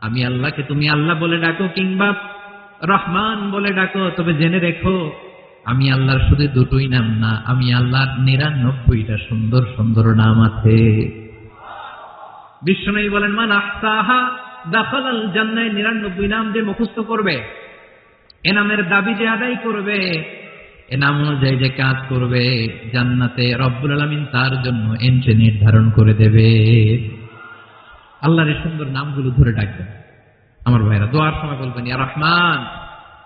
আমি আল্লাহকে তুমি আল্লাহ বলে ডাকো কিংবা রহমান বলে ডাকো, তবে জেনে রেখো আমি আল্লাহর শুধু দুটোই নাম না, আমি আল্লাহর ৯৯টা সুন্দর সুন্দর নাম আছে। বিশ্বনবী বলেন, মান আহসাহা দাখালাল জান্নাহ। ৯৯ নাম যে মুখস্থ করবে, এ নামের দাবি যে আদায় করবে, এ নাম অনুযায়ী যে কাজ করবে, জান্নাতে রব্বুল আলামিন তার জন্য এন্ট্রি নির্ধারণ করে দেবে। আল্লাহর এই সুন্দর নামগুলো ধরে ডাকবেন। আমার ভাইরা, দোয়ার সময় বলবেন, ইয়া রহমান,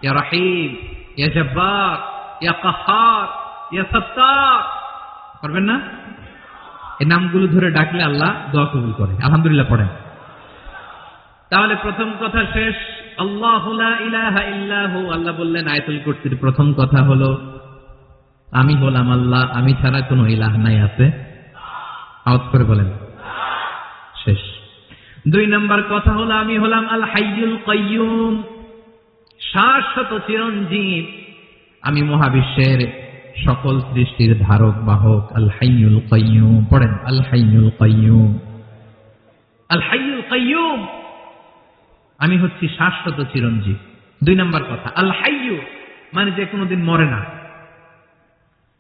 ইয়া রহিম, ইয়া জব্বার, ইয়া কাহ্হার, ইয়া সাত্তার। পারবেন না? এই নামগুলো ধরে ডাকলে আল্লাহ দোয়া কবুল করে। আলহামদুলিল্লাহ পড়েন। তাহলে প্রথম কথা শেষ। আল্লাহু লা ইলাহা ইল্লাহু। আল্লাহ বললেন আয়াতুল কুরসির প্রথম কথা হলো আমি হলাম আল্লাহ, আমি ছাড়া কোনো ইলাহ নাই আছে? আওয়াজ করে বলেন। শেষ। ২ নম্বর কথা হলো আমি হলাম আল হাইয়ুল কাইয়ুম, শাশ্বত চিরঞ্জীব। আমি মহাবিশ্বের সকল সৃষ্টির ধারক বাহক। আল হাইয়ুল কাইয়ুম। পড়েন, আল হাইয়ুল কাইয়ুম। আল হাইয়ুল কাইয়ুম, আমি হচ্ছি শাশ্বত চিরঞ্জীব। ২ নম্বর কথা, আল হাইয়ু মানে যে কোনোদিন মরে না।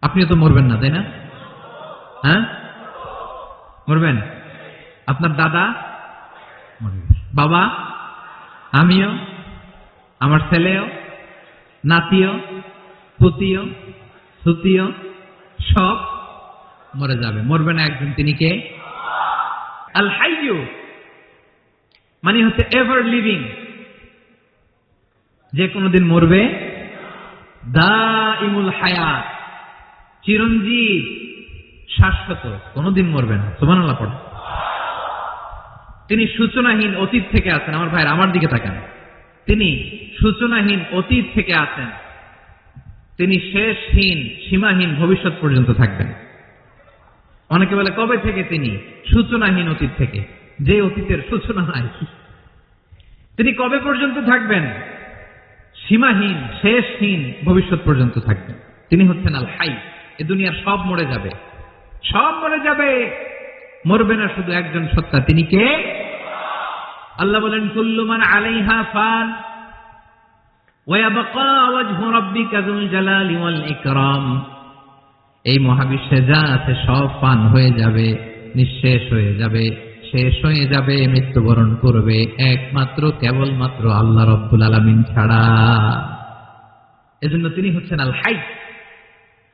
আপনিও তো মরবেন না, তাই না? হ্যাঁ, মরবেন। আপনার দাদা মরবে, বাবা, আমিও, আমার ছেলেও, নাতিও, পুতিও, সুতিও, সব মরে যাবে। মরবে না একজন, তিনি কে? আল হাইয়ু মানে হচ্ছে এভার লিভিং, যে কোনোদিন মরবে। দাইমুল হায়াত, চিরঞ্জীব, শাশ্বত, কোনোদিন মরবে না। সুবহানাল্লাহ পড়ে। তিনি সূচনাহীন, অতীত থেকে আছেন। আমার ভাইয়ের, আমার দিকে তাকান। তিনি সূচনাহীন, অতীত থেকে আছেন। তিনি শেষহীন, সীমাহীন, ভবিষ্যৎ পর্যন্ত থাকবেন। অনেকে বলে কবে থেকে? তিনি সূচনাহীন, অতীত থেকে, যে অতীতের সূচনা নাই। তিনি কবে পর্যন্ত থাকবেন? সীমাহীন, শেষহীন, ভবিষ্যৎ পর্যন্ত থাকবেন। তিনি হচ্ছেন আল হাই। এ দুনিয়ার সব মরে যাবে, সব মরে যাবে, মরবে না শুধু একজন সত্তা। তিনি কে? আল্লাহ বলেন, কুল্লু মান আলাইহা ফান ওয়া ইয়াবকা ওয়াজহু রাব্বিকা যুল জালালি ওয়াল ইকরাম। এই মহাবিশ্বে যা আছে সব পান হয়ে যাবে, নিঃশেষ হয়ে যাবে, শেষ হয়ে যাবে, মৃত্যুবরণ করবে, একমাত্র কেবলমাত্র আল্লাহ রব্বুল আলামিন ছাড়া। এজন্য তিনি হচ্ছেন আল হাই।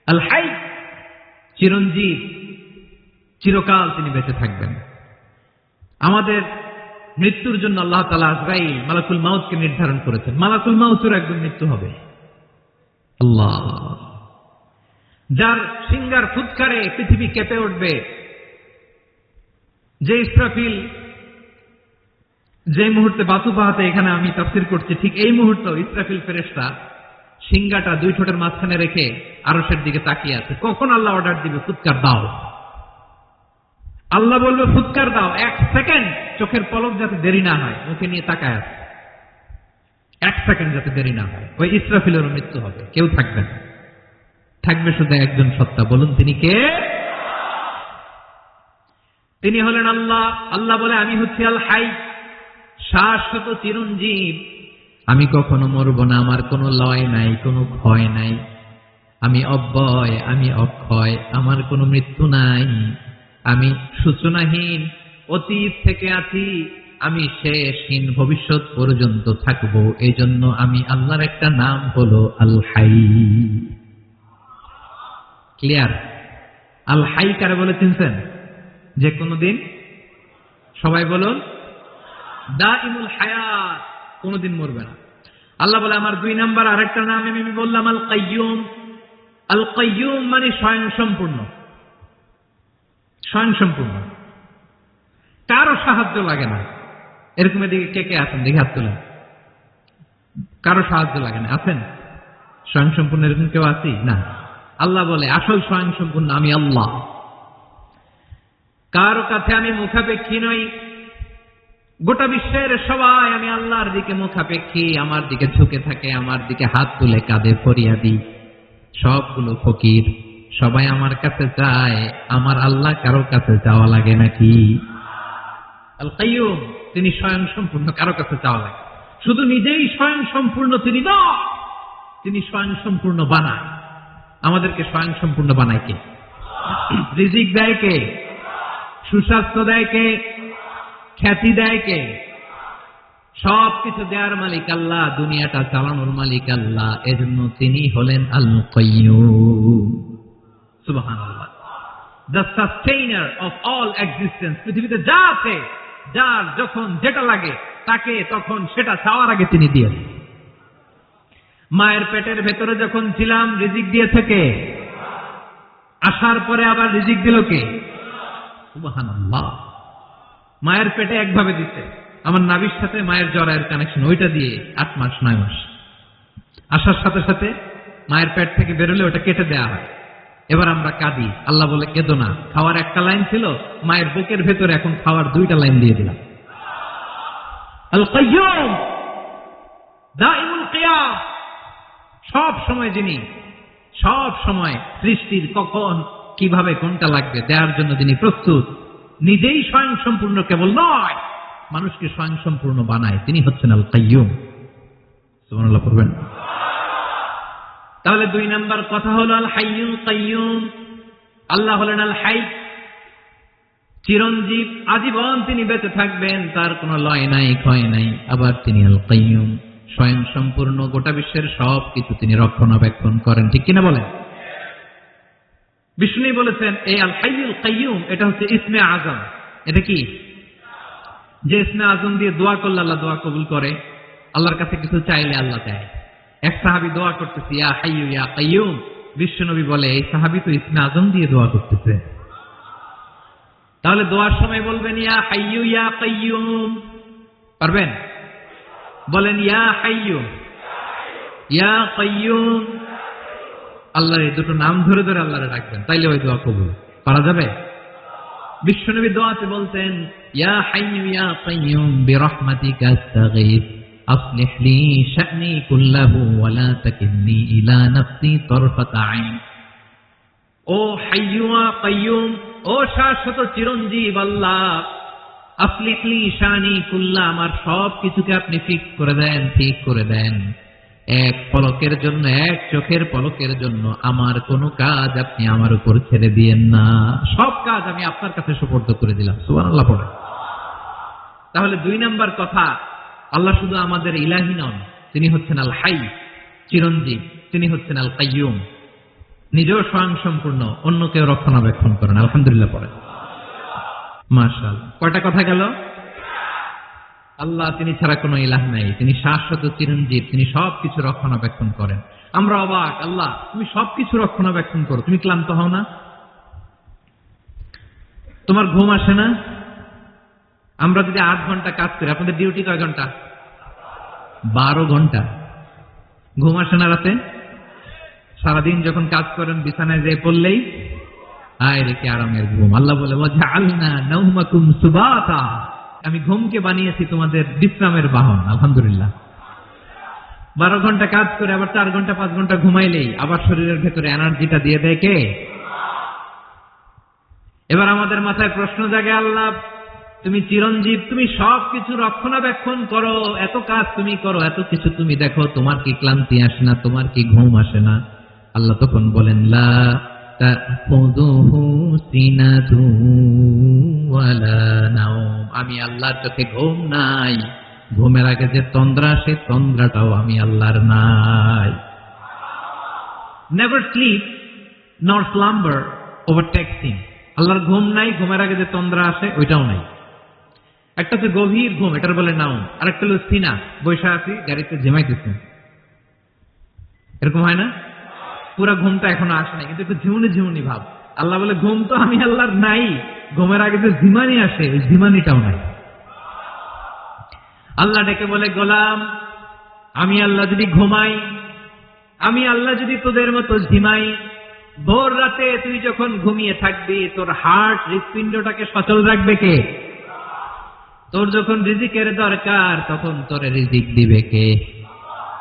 আল হাই, চিরঞ্জীব, চিরকাল তিনি বেঁচে থাকবেন। আমাদের মৃত্যুর জন্য আল্লাহ তাআলা আজরাইল, মালাকুল মাউতকে নির্ধারণ করেছেন। মালাকুল মাউতের একদম মৃত্যু হবে। আল্লাহ, যার সিংহার ফুৎকারে পৃথিবী কেঁপে উঠবে, যে ইসরাফিল যে মুহূর্তে বাতু পাহাতে এখানে আমি তাফসীর করছি, ঠিক এই মুহূর্তে ইসরাফিল ফেরেশতা সিংহাটা 2 ঠোঁটের মাঝখানে রেখে আরশের দিকে তাকিয়ে আছে। কখন আল্লাহ অর্ডার দিবে, ফুৎকার দাও। আল্লাহ বলবে ফুৎকার দাও। 1 সেকেন্ড চোখের পলক যাতে দেরি না হয়, মুখে নিয়ে তাকায় আছে। 1 সেকেন্ড যাতে দেরি না হয়। ওই ইসরাফিলেরও মৃত্যু হবে, কেউ থাকবে না। থাকবে শুধু একজন সত্তা। বলুন, তিনি কে? তিনি হলেন আল্লাহ। আল্লাহ বলে আমি হচ্ছি আল হাই, শাশ্বত চিরঞ্জীব। আমি কখনো মরব না, আমার কোনো লয় নাই, কোনো ক্ষয় নাই। আমি অব্যয়, আমি অক্ষয়, আমার কোনো মৃত্যু নাই। আমি সূচনাহীন, অতীত থেকে আছি, আমি শেষহীন, ভবিষ্যৎ পর্যন্ত থাকবো। এই জন্য আমি আল্লাহর একটা নাম হলো আল হাই। ক্লিয়ার? আল হাই কারে বলে চিনছেন? যে কোনদিন, সবাই বলুন, দাইমুল হায়াত, কোনদিন মরবে না। আল্লাহ বলে আমার 2 নাম্বার আরেকটা নাম আমি বললাম আল কাইয়ুম। আল কাইয়ুম মানে স্বয়ংসম্পূর্ণ, স্বয়ংসম্পূর্ণ, কারো সাহায্য লাগে না। এরকম এদিকে কে কে আছেন? দেখে হাত তোলেন। কারো সাহায্য লাগে না, আছেন? স্বয়ংসম্পূর্ণ এরকম কেউ আছি না? আল্লাহ বলে আসল স্বয়ংসম্পূর্ণ আমি আল্লাহ। কারো কাছে আমি মুখাপেক্ষী নই। গোটা বিশ্বের সবাই আমি আল্লাহর দিকে মুখাপেক্ষী, আমার দিকে ঝুঁকে থাকে, আমার দিকে হাত তুলে কাঁধে ফরিয়াদি। সবগুলো ফকির, সবাই আমার কাছে চায়। আমার আল্লাহ কারো কাছে চাওয়া লাগে নাকি? আল কাইয়ুম, তিনি স্বয়ং সম্পূর্ণ, কারো কাছে চাওয়া লাগে। শুধু নিজেই স্বয়ং সম্পূর্ণ তিনি নয়, তিনি স্বয়ং সম্পূর্ণ বানায়। আমাদেরকে স্বয়ং সম্পূর্ণ বানায় কে? রিজিক দেয় কে? সুস্বাস্থ্য দেয় কে? খ্যাতি দেয় কে? সবকিছু দেওয়ার মালিক আল্লাহ, দুনিয়াটা চালানোর মালিক আল্লাহ। এজন্য তিনি হলেন আল কাইয়ুম। সুবহানাল্লাহ। The sustainer of all existence. পৃথিবীতে যা আছে, যার যখন যেটা লাগে তাকে তখন সেটা চাওয়ার আগে তিনি দিয়েছেন। মায়ের পেটের ভেতরে যখন ছিলাম রিজিক দিয়েছে কে? আসার পরে আবার রিজিক দিল কে? সুবহানাল্লাহ। মায়ের পেটে একভাবে দিতে, আমার নাভির সাথে মায়ের জরায়ের কানেকশন, ওইটা দিয়ে 8 মাস 9 মাস। আসার সাথে সাথে মায়ের পেট থেকে বেরোলে ওটা কেটে দেওয়া হয়। এবার আমরা কাঁদি, আল্লাহ বলে কেঁদো না, খাওয়ার একটা লাইন ছিল, মায়ের বুকের ভেতরে এখন খাওয়ার 2টা লাইন দিয়ে দিলাম। আল কাইয়ুম, দাইমুল কিয়াম, সব সময় যিনি, সব সময় সৃষ্টির কখন কিভাবে কোনটা লাগবে দেওয়ার জন্য যিনি প্রস্তুত, নিজেই স্বয়ং সম্পূর্ণ কেবল নয়, মানুষকে স্বয়ং সম্পূর্ণ বানায়, তিনি হচ্ছেন আল কাইয়ুম। সুবহানাল্লাহ পড়বেন। তাহলে 2 নাম্বার কথা হলো আল হাইয়ুল কাইয়ুম। আল্লাহ হলেন আল হাই, চিরঞ্জীব, আজীবন তিনি বেঁচে থাকবেন, তার কোনো লয় নাই ক্ষয় নাই। আবার তিনি আল কাইয়ুম, স্বয়ং সম্পূর্ণ, গোটা বিশ্বের সব কিছু তিনি রক্ষণাবেক্ষণ করেন, ঠিক কিনা বলেন? বিষ্ণু বলেছেন এই আল হাইয়ুল কাইয়ুম এটা হচ্ছে ইসমে আজম। এটা কি? যে ইসমে আজম দিয়ে দোয়া করলে আল্লাহ দোয়া কবুল করে, আল্লাহর কাছে কিছু চাইলে আল্লাহ দেয়। এক সাহাবী দোয়া করতেছে ইয়া হাইয়ু ইয়া কাইয়ুম, বিশ্বনবী বলে এই সাহাবী তো ইসমে আজম দিয়ে দোয়া করতেছে। তাহলে দোয়ার সময় বলবেন ইয়া হাইয়ু ইয়া কাইয়ুম, পারবেন? বলেন ইয়া হাইয়ু ইয়া কাইয়ুম। আল্লাহর এই দুটো নাম ধরে ধরে আল্লাহরে ডাকবেন, তাইলে ওই দোয়া কবুল। পারা যাবে? বিশ্বনবী দোয়াতে বলতেন ইয়া হাইয়ু ইয়া কাইয়ুম বিরহমাতিকা আস্তাগীথ আসলিহ লি শা'নি কুল্লাহু ওয়া লা তাকিলনি ইলা নাফসি তারফাতা আইন। ও হাইয়ু ওয়া কাইয়ুম, ও শাশ্বত চিরঞ্জীব আল্লাহ, আসলিহ লি শা'নি কুল্লাহ, আমার সব কিছুকে আপনি ফিক্স করে দেন, ঠিক করে দেন। এক পলকের জন্য, এক চোখের পলকের জন্য আমার কোনো কাজ আপনি আমার উপর ছেড়ে দিয়েন না, সব কাজ আমি আপনার কাছে সুপর্দ করে দিলাম। সুবহানাল্লাহ পড়ে। তাহলে 2 নাম্বার কথা, আল্লাহ শুধু আমাদের ইলাহি নন, তিনি হচ্ছেন আল হাই, চিরঞ্জীব, তিনি হচ্ছেন আল কাইয়ুম, নিজেও স্বয়ং সম্পূর্ণ, অন্যকেও রক্ষণাবেক্ষণ করেন। আলহামদুলিল্লাহ পড়ে। মাশাআল্লাহ। কয়টা কথা গেল? আল্লাহ তিনি ছাড়া কোনো ইলাহ নাই, তিনি শাশ্বত চিরঞ্জীব, তিনি সবকিছু রক্ষণাবেক্ষণ করেন। আমরা অবাক, আল্লাহ তুমি সবকিছু রক্ষণাবেক্ষণ করো, তুমি ক্লান্ত হও না? তোমার ঘুম আসে না? আমরা যদি 8 ঘন্টা কাজ করি, আপনাদের ডিউটি কয় ঘন্টা? 12 ঘন্টা। ঘুম আসে না রাতে? সারাদিন যখন কাজ করেন বিছানায় যেয়ে পড়লেই আয় রে কি আরামের ঘুম। আল্লাহ বলে ওয়াজআলনা নাওমাকুম সুবাতা, আমি ঘুমকে বানিয়েছি তোমাদের বিশ্রামের বাহন। আলহামদুলিল্লাহ। 12 ঘন্টা কাজ করে আবার 4 ঘন্টা 5 ঘন্টা ঘুমাইলেই আবার শরীরের ভেতরে এনার্জিটা দিয়ে দেয় কে? এবার আমাদের মাথায় প্রশ্ন জাগে, আল্লাহ তুমি চিরঞ্জীব, তুমি সবকিছু রক্ষণাবেক্ষণ করো, এত কাজ তুমি করো, এত কিছু তুমি দেখো, তোমার কি ক্লান্তি আসে না? তোমার কি ঘুম আসে না? আল্লাহ তখন বলেন লা তাখুযুহু সিনাতুন ওয়ালা নাওম, আমি আল্লাহর চোখে ঘুম নাই, ঘুমের আগে যে তন্দ্রা, সে তন্দ্রাটাও আমি আল্লাহর নাই। নেভার স্লিপ নর স্লাম্বার ওভারটেকস হিম, আল্লাহর ঘুম নাই, ঘুমের আগে যে তন্দ্রা আসে ওইটাও নাই। একটা হচ্ছে গভীর ঘুম, এটার বলে নাওম, আর একটা হলো সিনা, বৈশা আছি গাড়িতে ঝিমাইতেছেন, এরকম হয় না? পুরা ঘুমটা এখনো আসে নাই, কিন্তু একটু ঝিমুনি ঝিমুনি ভাব। আল্লাহ বলে ঘুম তো আমি আল্লাহর নাই, ঘুমের আগে যে ঝিমানি আসে ওই ঝিমানিটাও নাই। আল্লাহ ডেকে বলে গোলাম, আমি আল্লাহ যদি ঘুমাই, আমি আল্লাহ যদি তোদের মতো ঝিমাই, ভোর রাতে তুই যখন ঘুমিয়ে থাকবি, তোর হার্ট হৃৎপিণ্ডটাকে সচল রাখবে কে? তোর যখন রিজিকের দরকার তখন তোর রিজিক দিবে কে?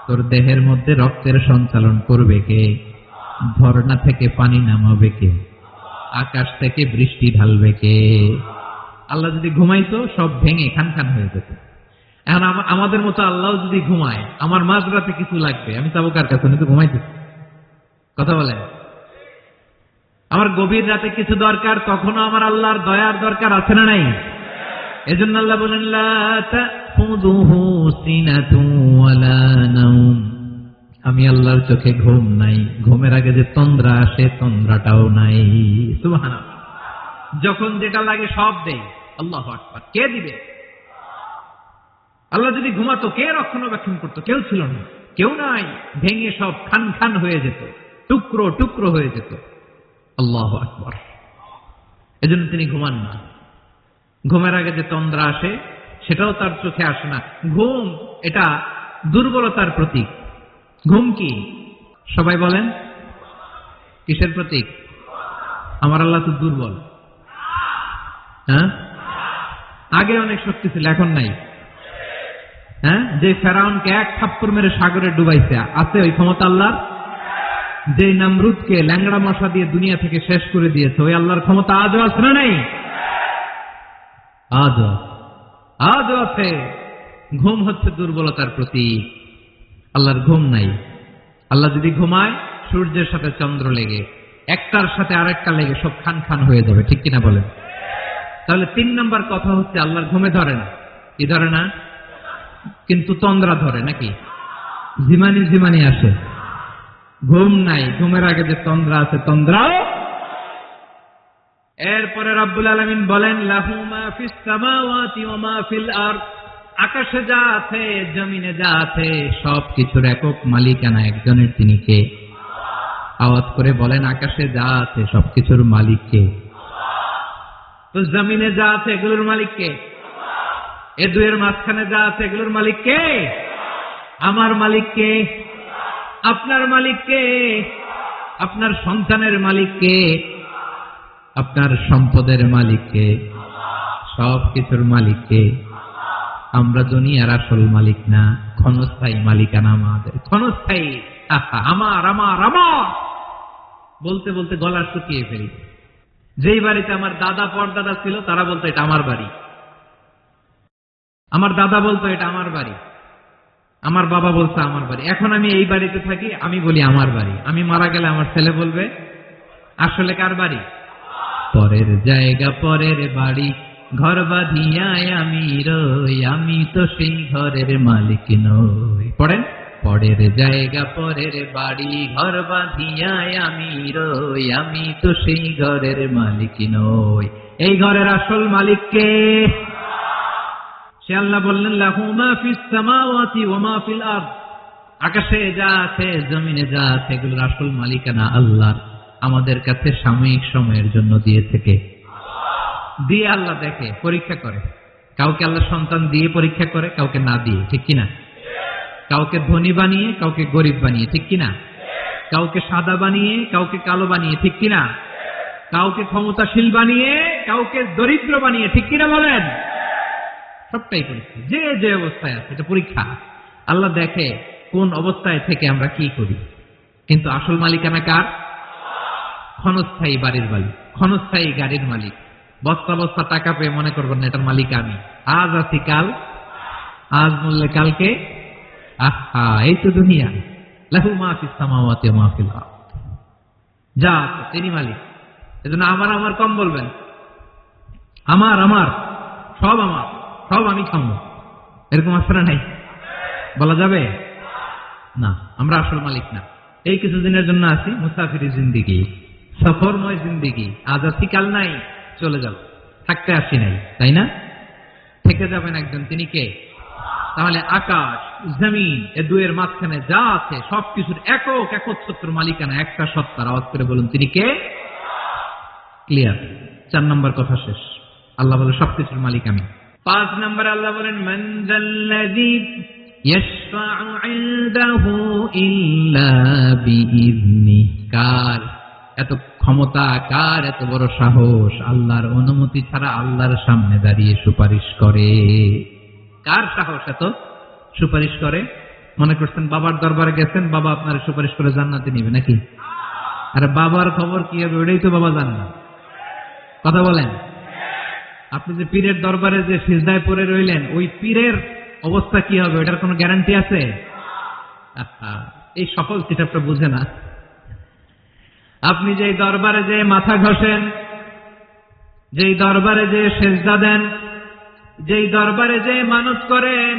তোর দেহের মধ্যে রক্তের সঞ্চালন করবে কে? ঝর্ণা থেকে পানি নামাবে কে? আকাশ থেকে বৃষ্টি ঢালবে কে? আল্লাহ যদি ঘুমাইতো সব ভেঙে খান খান হয়ে যেত। এখন আমাদের মতো আল্লাহ যদি ঘুমায়, আমার মাঝরাতে কিছু লাগবে, আমি যাবো কার কাছে? উনি তো ঘুমাইতেছে। কথা বলেন। আমার গভীর রাতে কিছু দরকার, তখনও আমার আল্লাহর দয়ার দরকার আছে না নাই? এজন্য আল্লাহ বলেন লা তাখুযুহু সিনাতুন ওয়ালা নাওম, আমি আল্লাহর চোখে ঘুম নাই, ঘুমের আগে যে তন্দ্রা আসে তন্দ্রাটাও নাই। সুবহানাল্লাহ। যখন যেটা লাগে সব দেই। আল্লাহু আকবার। কে দিবে? আল্লাহ যদি ঘুমাতো কে রক্ষণাবেক্ষণ করতো? কেউ ছিল না, কেউ নাই, ভেঙে সব খান খান হয়ে যেত, টুকরো টুকরো হয়ে যেত। আল্লাহু আকবার। এজন্য তিনি ঘুমান না। ঘুমের আগে যে তন্দ্রা আসে সেটাও তার চোখে আসে না। ঘুম এটা দুর্বলতার প্রতীক। ঘুম কি? সবাই বলেন, কিসের প্রতীক? আমার আল্লাহ তো দুর্বল। হ্যাঁ, আগে অনেক শক্তি ছিল, এখন নাই। হ্যাঁ, যে ফেরাউনকে এক থাপ্পড় মেরে সাগরে ডুবাইছে, আছে ওই ক্ষমতা আল্লাহর? যে নমরুদকে ল্যাংড়া মশা দিয়ে দুনিয়া থেকে শেষ করে দিয়েছে, ওই আল্লাহর ক্ষমতা আজও আছে না নাই? আজও আছে। ঘুম হচ্ছে দুর্বলতার প্রতীক। আল্লাহর ঘুম নাই। আল্লাহ যদি ঘুমায়, সূর্যের সাথে চন্দ্র লেগে, একটার সাথে আরেকটা লেগে সব খান খান হয়ে যাবে, ঠিক কিনা বলেন? তাহলে 3 নম্বর কথা হচ্ছে আল্লাহর ঘুমে ধরে না। কি ধরে না? কিন্তু তন্দ্রা ধরে নাকি? ঝিমানি ঝিমানি আসে। ঘুম নাই, ঘুমের আগে যে তন্দ্রা আছে তন্দ্রাও। এরপরে রব্বুল আলামিন বলেন লাহু মা ফিস সামাওয়াতি ওয়া মা ফিল আরদ, আকাশে যা আছে জমিনে যা আছে সব কিছুর একক মালিকানা একজনের, তিনি কে? আওয়াজ করে বলেন, আকাশে যা আছে সবকিছুর মালিক কে? তো জমিনে যা আছে এগুলোর মালিক কে? এ দুয়ের মাঝখানে যা আছে এগুলোর মালিক কে? আমার মালিক কে? আপনার মালিক কে? আপনার সন্তানের মালিক কে? আপনার সম্পদের মালিক কে? সব কিছুর মালিক কে? আমরা দুনিয়ার আসল মালিক না, ক্ষণস্থায়ী মালিকানা আমাদের। ক্ষণস্থায়ী। আমার আমার আমার বলতে বলতে গলা শুকিয়ে ফেলি। যেই বাড়িতে আমার দাদা পরদাদা ছিল তারা বলতো এটা আমার বাড়ি, আমার দাদা বলতো এটা আমার বাড়ি, আমার বাবা বলতো আমার বাড়ি। এখন আমি এই বাড়িতে থাকি, আমি বলি আমার বাড়ি। আমি মারা গেলে আমার ছেলে বলবে আসলে কার বাড়ি? পরের জায়গা পরের বাড়ি, ঘর বাঁধিয়ায় আমি রই, আমি তো সেই ঘরের মালিক নই। পড়েন, পরের জায়গা পরের বাড়ি, ঘর বাঁধিয়ায় আমি রই, আমি তো সেই ঘরের মালিক নই। এই ঘরের আসল মালিক কে? সে আল্লাহ বললেন লাহু মা ফিস সামাওয়াতি ওয়া মা ফিল আরদ, আকাশে যা আছে জমিনে যা আছে এগুলোর আসল মালিকানা আল্লাহর। আমাদের কাছে সাময়িক সময়ের জন্য দিয়ে থেকে দিয়ে আল্লাহ দেখে, পরীক্ষা করে। কাউকে আল্লাহ সন্তান দিয়ে পরীক্ষা করে, কাউকে না দিয়ে, ঠিক কিনা? কাউকে ধনী বানিয়ে, কাউকে গরিব বানিয়ে, ঠিক কিনা? কাউকে সাদা বানিয়ে, কাউকে কালো বানিয়ে, ঠিক কিনা? কাউকে ক্ষমতাশীল বানিয়ে, কাউকে দরিদ্র বানিয়ে, ঠিক কিনা বলেন? সবটাই পরীক্ষা। যে যে অবস্থায় আছে এটা পরীক্ষা। আল্লাহ দেখে কোন অবস্থায় থেকে আমরা কি করি। কিন্তু আসল মালিকানা কার? ক্ষণস্থায়ী বাড়ির মালিক, ক্ষণস্থায়ী গাড়ির মালিক। বস্তা বস্তা টাকা পেয়ে মনে করবেন না এটার মালিক আমি। আজ আছি কাল, আজ মরলে কালকে। আহা, এই তো দুনিয়া। লাহু মা ফিস সামাওয়াতি ওয়া মা ফিল আরদ, যা আছে তিনি মালিক। এজন্য আমার আমার কম বলবেন। আমার আমার সব আমার, সব আমি খাবো, এরকম আসলে নাই? বলা যাবে না। আমরা আসল মালিক না। এই কিছুদিনের জন্য আছি, মুসাফিরি জিন্দিগি, সফরময় জিন্দিগি। আজ আছি কাল নাই, চলে যাব। থাকতে আসি নাই, তাই না? থেকে যাবেন একজন, তিনি কে? তাহলে আকাশ জমিন এ দুয়ের মাঝখানে যা আছে সবকিছুর একক একচ্ছত্র মালিকানা একটা সত্তার। আওয়াজ করে বলুন তিনি কে? ক্লিয়ার? 4 নম্বর কথা শেষ। আল্লাহ বলে সবকিছুর মালিক আমি। 5 নম্বরে আল্লাহ বলেন মান যাল্লাযী ইয়াশফা'ু 'ইনদাহু ইল্লা বিইযনিহি, কার এত ক্ষমতা, কার এত বড় সাহস আল্লাহর অনুমতি ছাড়া আল্লাহর সামনে দাঁড়িয়ে সুপারিশ করে? কার সাহস এত সুপারিশ করে? মনে করছেন বাবার দরবারে গেছেন, বাবা আপনার সুপারিশ করে জান্নাতে নিবে নাকি? আরে বাবার খবর কি হবে ওটাই তো বাবা জানে না। কথা বলেন। আপনি যে পীরের দরবারে যে সিজদায় পড়ে রইলেন, ওই পীরের অবস্থা কি হবে ওটার কোনো গ্যারান্টি আছে? এই সফল কিতাবটা বুঝে না। আপনি যেই দরবারে যে মাথা ঘষেন, যেই দরবারে যে সেজদা দেন, যেই দরবারে যে মানত করেন,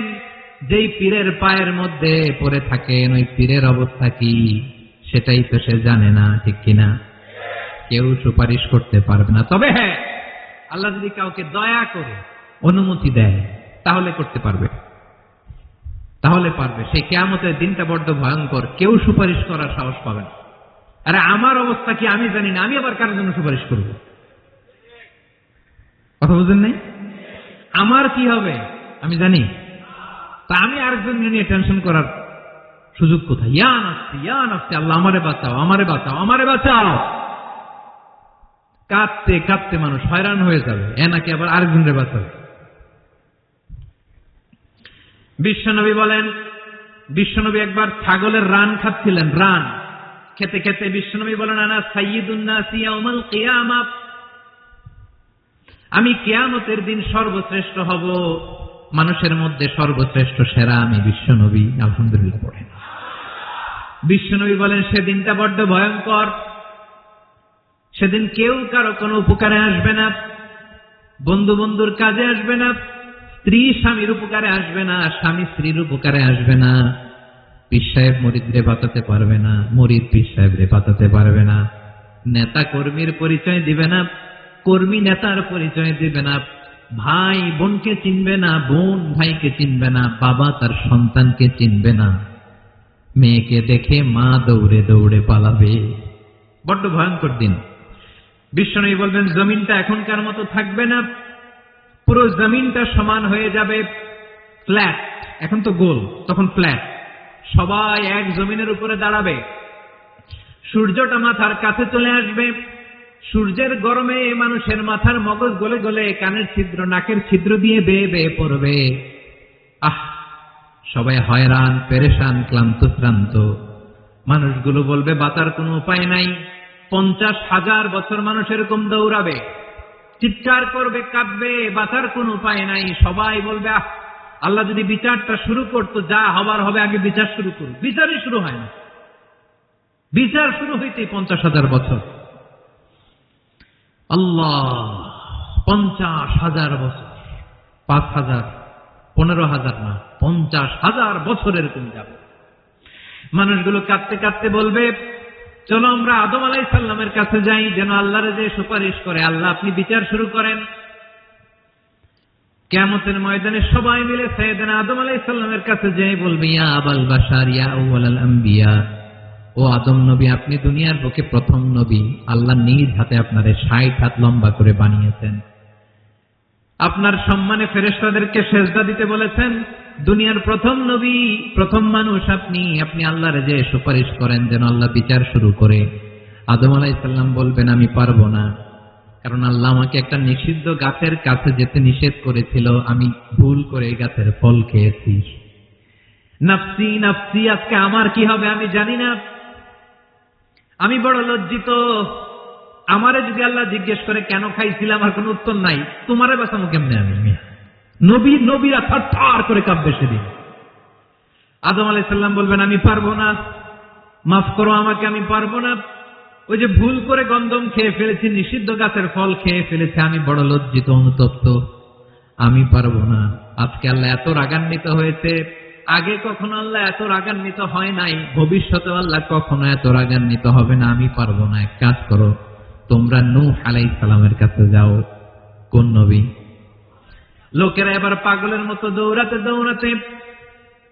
যেই পীরের পায়ের মধ্যে পড়ে থাকেন, ওই পীরের অবস্থা কি সেটাই তো সে জানে না, ঠিক কিনা? কেউ সুপারিশ করতে পারবে না। তবে হ্যাঁ, আল্লাহ যদি কাউকে দয়া করে অনুমতি দেয় তাহলে করতে পারবে, তাহলে পারবে। সেই কিয়ামতের দিনটা বড্ড ভয়ঙ্কর, কেউ সুপারিশ করার সাহস পাবে না। আরে আমার অবস্থা কি আমি জানি না, আমি আবার কার জন্য সুপারিশ করব? কথা বুঝেন নাই? আমার কি হবে আমি জানি, তা আমি আরেকজন নিয়ে টেনশন করার সুযোগ কোথায়? ইয়া নাফসি ইয়া নাফসি, আল্লাহ আমারে বাঁচাও, আমারে বাঁচাও, আমারে বাঁচাও। কাঁদতে কাঁদতে মানুষ হয়রান হয়ে যাবে, এ নাকি আবার আরেকজনের বাঁচাবে। বিশ্বনবী বলেন, বিশ্বনবী একবার ছাগলের রান খাচ্ছিলেন, রান খেতে খেতে বিশ্বনবী বলেন, আনা সাইয়্যিদুন নাসি ইয়াউমাল কিয়ামাহ, আমি কিয়ামতের দিন সর্বশ্রেষ্ঠ হব, মানুষের মধ্যে সর্বশ্রেষ্ঠ সেরা আমি বিশ্বনবী। আলহামদুলিল্লাহ পড়েন। বিশ্বনবী বলেন, সেদিনটা বড্ড ভয়ঙ্কর, সেদিন কেউ কারো কোনো উপকারে আসবে না, বন্ধু বন্ধুর কাজে আসবে না, স্ত্রী স্বামীর উপকারে আসবে না, স্বামী স্ত্রীর উপকারে আসবে না, পীর সাহেব মুরিদরে বাঁচাতে পারবে না, মুরিদ পীর সাহেবরে বাঁচাতে পারবে না, নেতা কর্মীর পরিচয় দিবে না, কর্মী নেতার পরিচয় দিবে না, ভাই বোনকে চিনবে না, বোন ভাইকে চিনবে না, বাবা তার সন্তানকে চিনবে না, মেয়েকে দেখে মা দৌড়ে দৌড়ে পালাবে। বড্ড ভয়ঙ্কর দিন। বিশ্বনবী বলবেন, জমিনটা এখনকার মতো থাকবে না, পুরো জমিনটা সমান হয়ে যাবে, ফ্ল্যাট। এখন তো গোল, তখন ফ্ল্যাট। সবাই এক জমিনের উপরে দাঁড়াবে, সূর্যটা মাথার কাছে চলে আসবে, সূর্যের গরমে মানুষের মাথার মগজ গলে গলে কানের ছিদ্র নাকের ছিদ্র দিয়ে বেয়ে বেয়ে পড়বে। সবাই হয়রান, পেরেশান, ক্লান্ত শ্রান্ত। মানুষগুলো বলবে বাঁচার কোনো উপায় নাই। 50,000 বছর মানুষ এরকম দৌড়াবে, চিৎকার করবে, কাঁদবে, বাঁচার কোনো উপায় নাই। সবাই বলবে, আল্লাহ যদি বিচারটা শুরু করতো, যা হবার হবে, আগে বিচার শুরু করুন। বিচারই শুরু হয় না, বিচার শুরু হইতে 50,000 বছর। আল্লাহ, 50,000 বছর, 5,000, 15,000 না, 50,000 বছর এরকম যাবে। মানুষগুলো কাঁদতে কাঁদতে বলবে, চলো আমরা আদম আলাইহিস সালামের কাছে যাই, যেন আল্লাহর যে সুপারিশ করে, আল্লাহ আপনি বিচার শুরু করেন। কিয়ামতের ময়দানে সবাই মিলে সাইয়েদনা আদম আলাইহিস সালামের কাছে যেয়ে বলবে, ইয়া আবাল বাশার ইয়া আউয়ালাল আম্বিয়া, ও আদম নবী, আপনি দুনিয়ার বুকে প্রথম নবী, আল্লাহ নিজ হাতে আপনারে 60 হাত লম্বা করে বানিয়েছেন, আপনার সম্মানে ফেরেশতাদেরকে সেজদা দিতে বলেছেন, দুনিয়ার প্রথম নবী, প্রথম মানুষ আপনি, আপনি আল্লাহর যে সুপারিশ করেন যেন আল্লাহ বিচার শুরু করে। আদম আলাইহিস সালাম বলবেন, আমি পারবো না, কারণ আল্লাহ আমাকে একটা নিষিদ্ধ গাছের কাছে যেতে নিষেধ করেছিল, আমি ভুল করে এই গাছের ফল খেয়েছি। নাফসি নাফসি, আজকে আমার কি হবে আমি জানি না, আমি বড় লজ্জিত। আমারে যদি আল্লাহ জিজ্ঞেস করে কেন খাইছিলাম, আমার কোনো উত্তর নাই, তোমারে বাঁচাবো কেমনে আমি? নবীরা থারথার করে কাঁপবে সেদিন। আদম আলাইহিস সালাম বলবেন, আমি পারবো না, মাফ করো আমাকে, আমি পারবো না, ওই যে ভুল করে গন্ধম খেয়ে ফেলেছি, নিষিদ্ধ গাছের ফল খেয়ে ফেলেছি, আমি বড় লজ্জিত, অনুতপ্ত, আমি পারবো না। আজকে আল্লাহ এত রাগান্বিত হয়েছে, আগে কখনো আল্লাহ এত রাগান্বিত হয় নাই, ভবিষ্যতে আল্লাহ কখনো এত রাগান্বিত হবে না, আমি পারবো না। এক কাজ করো, তোমরা নূহ আলাইহিস সালামের কাছে যাও। কোন নবী? লোকেরা এবার পাগলের মতো দৌড়াতে দৌড়াতে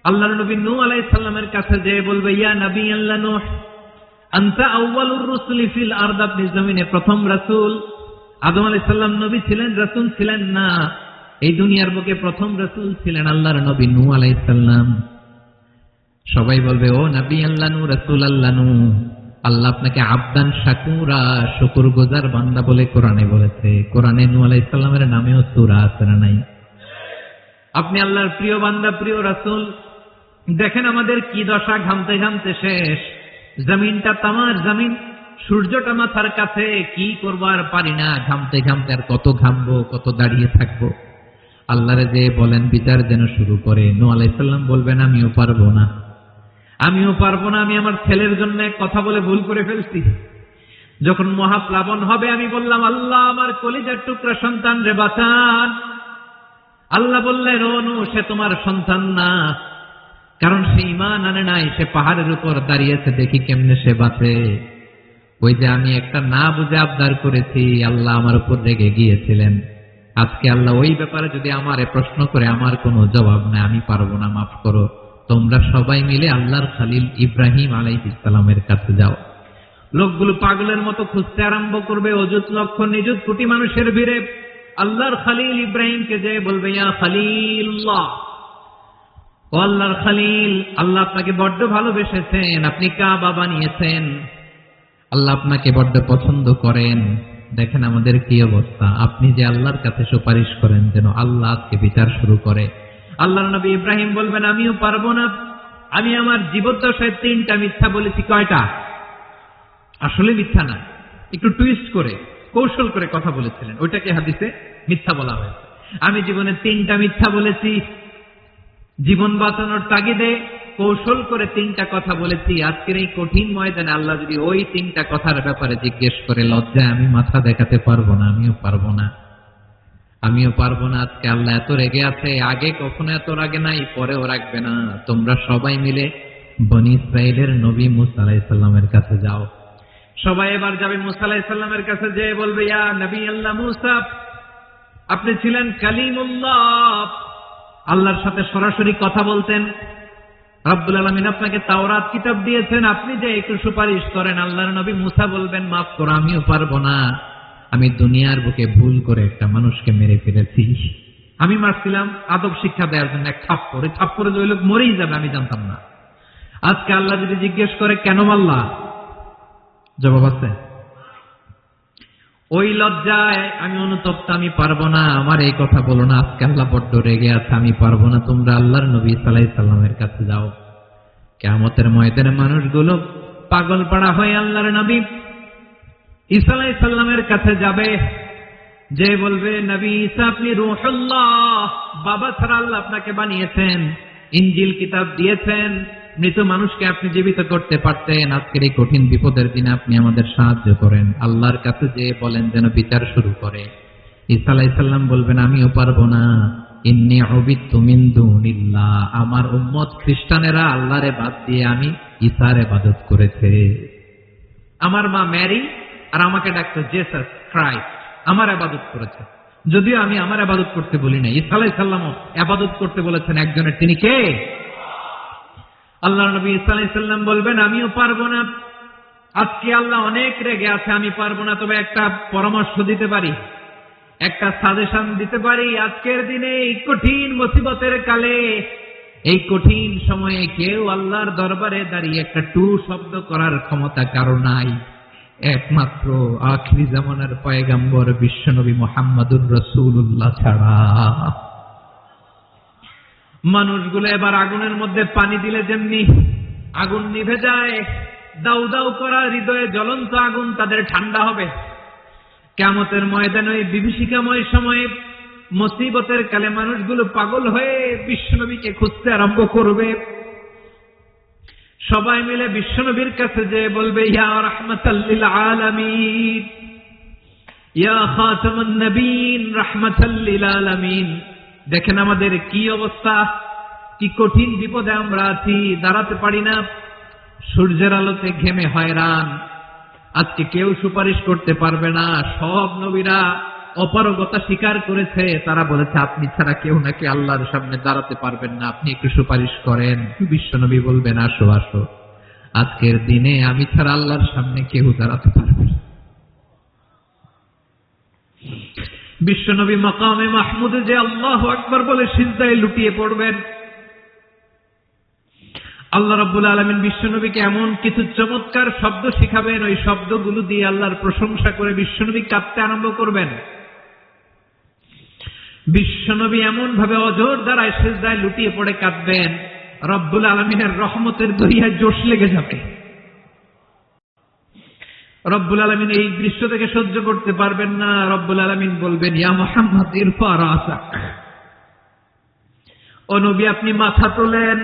আল্লাহর নবী নূহ আলাইহিস সালামের কাছে যেয়ে বলবে, ইয়া নবী আল্লাহ নূহ, আনতা আউয়ালুর রুসুলি ফিল আরদ, আপনি জমিনে প্রথম রাসূল। আদম আলাইহিস সালাম নবী ছিলেন, রাসূল ছিলেন না, এই দুনিয়ার বুকে প্রথম রাসূল ছিলেন আল্লাহর নবী নূহ আলাইহিস সালাম। সবাই বলবে, ও নবী আল্লাহ নূহ, রাসূল আল্লাহ নূহ, আল্লাহ আপনাকে আবদান শাকুরা, শুকরগুজার বান্দা বলে কোরআনে বলেছে। কোরআনে নূহ আলাইহিস সালামের নামেও সূরা আছে না নাই? আপনি আল্লাহর প্রিয় বান্দা, প্রিয় রাসূল। দেখেন আমাদের কি দশা, ঘামতে ঘামতে শেষ, জমিনটা তামার জমিন সূর্যটা মাথার কাছে, কি করবো আর পারি না, ঘামতে ঘামতে আর কত ঘামবো, কত দাঁড়িয়ে থাকবো। আল্লাহরে যে বলেন বিচার যেন শুরু করে। নূহ আলাইহিস সালাম বলবেন আমিও পারবো না, আমিও পারবো না, আমি আমার ছেলের জন্য কথা বলে ভুল করে ফেলছি। যখন মহাপ্লাবন হবে আমি বললাম আল্লাহ আমার কলিজার টুকরা সন্তান রে বাঁচান। আল্লাহ বললেন ও নূহ, সে তোমার সন্তান না, কারণ সে ঈমান আনে নাই, সে পাহাড়ের উপর দাঁড়িয়েছে, দেখি কেমনে সে বাঁচে। ওই যে আমি একটা না বুঝে আবদার করেছি, আল্লাহ আমার উপর রেগে গিয়েছিলেন। আজকে আল্লাহ ওই ব্যাপারে যদি আমারে প্রশ্ন করে, আমার কোনো জবাব নাই, আমি পারবো না, মাফ করো। তোমরা সবাই মিলে আল্লাহর খলিল ইব্রাহিম আলাইহিস সালামের কাছে যাও। লোকগুলো পাগলের মতো খুঁজতে আরম্ভ করবে, অযুত লক্ষ নিযুত কোটি মানুষের ভিড়ে আল্লাহর খলিল ইব্রাহিমকে যে বলবে ইয়া খলিলুল্লাহ, ও আল্লাহর খলিল, আল্লাহ আপনাকে বড্ড ভালোবেসেছেন, আপনি কাবা বানিয়েছেন, আল্লাহ আপনাকে বড্ড পছন্দ করেন। দেখেন আমাদের কি অবস্থা, আপনি যে আল্লাহর কাছে সুপারিশ করেন যেন আল্লাহ আজকে বিচার শুরু করে। আল্লাহর নবী ইব্রাহিম বলবেন আমিও পারবো না, আমি আমার জীবদ্দশায় 3টা মিথ্যা বলেছি। কয়টা? আসলে মিথ্যা না, একটু টুইস্ট করে কৌশল করে কথা বলেছিলেন, ওইটাকে হাদিসে মিথ্যা বলা হয়েছে। আমি জীবনে 3টা মিথ্যা বলেছি, জীবন বাঁচানোর তাগিদে কৌশল করে 3টা কথা বলেছি। আজকের এই কঠিন ময়দানে আল্লাহ যদি ওই 3টা কথার ব্যাপারে জিজ্ঞেস করে, লজ্জায় আমি মাথা দেখাতে পারবো না, আমিও পারবো না, আমিও পারবো না। আজকে আল্লাহ এত রেগে আছে, আগে কখনো এত রাগে নাই, পরেও রাখবে না। তোমরা সবাই মিলে বনী ইসরাইলের নবী মূসা আলাইহিস সালামের কাছে যাও। সবাই এবার যাবে মূসা আলাইহিস সালামের কাছে, যে বলবে ইয়া নবী আল্লাহ মূসা, আপনি ছিলেন কালিমুল্লাহ, আল্লাহর সাথে সরাসরি কথা বলতেন, রব্বুল আলামিন আপনাকে তাওরাত কিতাব দিয়েছেন, আপনি যে একটু সুপারিশ করেন। আল্লাহর নবী মূসা বলবেন মাফ করো, আমিও পারবো না, আমি দুনিয়ার বুকে ভুল করে একটা মানুষকে মেরে ফেলেছি। আমি মারছিলাম আদব শিক্ষা দেওয়ার জন্য এক থাপ্পড়, এই থাপ্পড়ে ওই লোক মরেই যাবে, আমি জানতাম না। আজকে আল্লাহ যদি জিজ্ঞেস করে কেন মারলা, জবাব আছে? ওই লজ্জায় আমি অনুতপ্ত, আমি পারবো না, আমার এই কথা বলো না। আজকে আল্লাহ বড্ড রেগে আছে, আমি পারবো না। তোমরা আল্লাহর নবী সাল্লাল্লাহু আলাইহি সাল্লামের কাছে যাও। কিয়ামতের ময়দানে মানুষগুলো পাগল পাড়া হয়ে আল্লাহর নবী ঈসা আলাইহিস সালামের কাছে যাবে, যে বলবে নবী ঈসা আপনি রূহুল্লাহ, বাবা ছাড়া আল্লাহ আপনাকে বানিয়েছেন, ইনজিল কিতাব দিয়েছেন, মৃত মানুষকে আপনি জীবিত করতে পারতেন। আজকের এই কঠিন বিপদের দিনে আপনি আমাদের সাহায্য করেন। আল্লাহর কাছে যে বলেন যেন বিচার শুরু করে। ঈসা আলাইহিস সালাম বলবেন আমিও পারবো না, ইন্নী উবিদতু মিন দুনিল্লাহ, আমার উম্মত খ্রিস্টানেরা আল্লাহরে বাদ দিয়ে আমি ঈসার ইবাদত করেছে। আমার মা মেরি আর আমাকে ডাকতো জেসাস ক্রাইস্ট, আমার ইবাদত করেছে, যদিও আমি আমার ইবাদত করতে বলি না। ঈসা আলাইহিস সালামও ইবাদত করতে বলেছেন একজনের, তিনি কে? আল্লাহর নবী ঈসা আলাইহিস সালাম বলবেন আমিও পারবো না, আজকে আল্লাহ অনেক রেগে আছে, আমি পারবো না। তবে একটা পরামর্শ দিতে পারি, একটা সাজেশন দিতে পারি। আজকের দিনে এই কঠিন মুসিবতের কালে, এই কঠিন সময়ে কেউ আল্লাহর দরবারে দাঁড়িয়ে একটা টু শব্দ করার ক্ষমতা কারো নাই, একমাত্র আখিরি জামানার পয়গম্বর বিশ্বনবী মুহাম্মদুর রাসূলুল্লাহ ছাড়া। মানুষগুলো এবার আগুনের মধ্যে পানি দিলে যেমনি আগুন নিভে যায়, দাউ দাউ করা হৃদয়ে জ্বলন্ত আগুন তাদের ঠান্ডা হবে। কিয়ামতের ময়দানে ওই বিভীষিকাময় সময়ে মুসিবতের কালে মানুষগুলো পাগল হয়ে বিশ্বনবীকে খুঁজতে আরম্ভ করবে। সবাই মিলে বিশ্বনবীর কাছে যে বলবে ইয়া রাহমাতাল লিল আলামিন, ইয়া খাতামুন নবীন, রাহমাতাল লিল আলামিন। দেখেন আমাদের কি অবস্থা, কি কঠিন বিপদে আমরা আছি, দাঁড়াতে পারি না, সূর্যের আলোতে ঘেমে হয়রান। আজকে কেউ সুপারিশ করতে পারবে না। সব নবীরা অপারগতা স্বীকার করেছে, তারা বলেছে আপনি ছাড়া কেউ নাকি আল্লাহর সামনে দাঁড়াতে পারবেন না, আপনি একটু সুপারিশ করেন। বিশ্বনবী বলবেন আসো আসো, আজকের দিনে আমি ছাড়া আল্লাহর সামনে কেউ দাঁড়াতে পারবে না। বিশ্বনবী মাকামে মাহমুদে যে আল্লাহু আকবার বলে সিজদায় লুটিয়ে পড়বেন। আল্লাহ রাব্বুল আলামিন বিশ্বনবীকে এমন কিছু চমৎকার শব্দ শিখাবেন, ওই শব্দগুলো দিয়ে আল্লাহর প্রশংসা করে বিশ্বনবী কাঁদতে আরম্ভ করবেন। বিশ্বনবী এমন ভাবে অজর দ্বারায় সিজদায় লুটিয়ে পড়ে কাঁদবেন, রব্বুল আলামিনের রহমতের দরিয়ায় জোশ লেগে যাবে। রব্বুল আলামিন এই দৃশ্য থেকে সহ্য করতে পারবেন না। রব্বুল আলামিন বলবেন, ইয়া মুহাম্মদ ইরফা রাসাক, ও নবী আপনি মাথা তোলেন,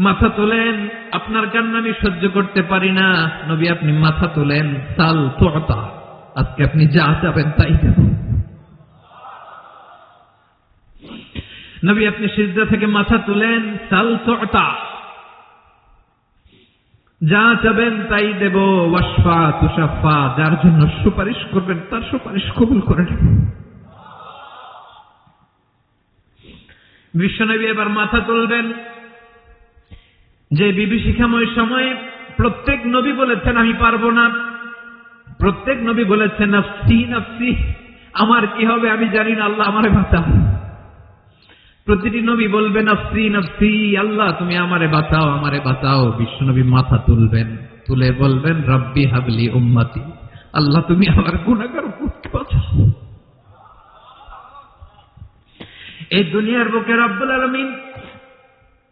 মাথা তোলেন, আপনার কান্না আমি সহ্য করতে পারি না। নবী আপনি মাথা তোলেন, সাল তুতা, আজকে আপনি যা চাবেন তাই দেব। নবী আপনি সিজদা থেকে মাথা তুলেন, সাল তুতা, যা চাবেন তাই দেব। ওয়াশফা তুশাফা, যার জন্য সুপারিশ করবেন তার সুপারিশ কবুল করে নেব। বিশ্বনবী এবার মাথা তুলবেন। যে বিভীষিকাময় সময়ে প্রত্যেক নবী বলেছেন আমি পারবো না, প্রত্যেক নবী বলেছেন নাফসি নাফসি, আমার কি হবে আমি জানি না, আল্লাহ আমারে বাঁচাও। প্রতিটি নবী বলবে নাফসি নাফসি, আল্লাহ তুমি আমারে বাঁচাও, আমারে বাঁচাও। বিশ্বনবী মাথা তুলবেন, তুলে বলবেন রব্বি হাবলি উম্মতি, আল্লাহ তুমি আমার গুনাহগার উম্মতকে বাঁচাও। এই দুনিয়ার বুকে রব্বুল আলামিন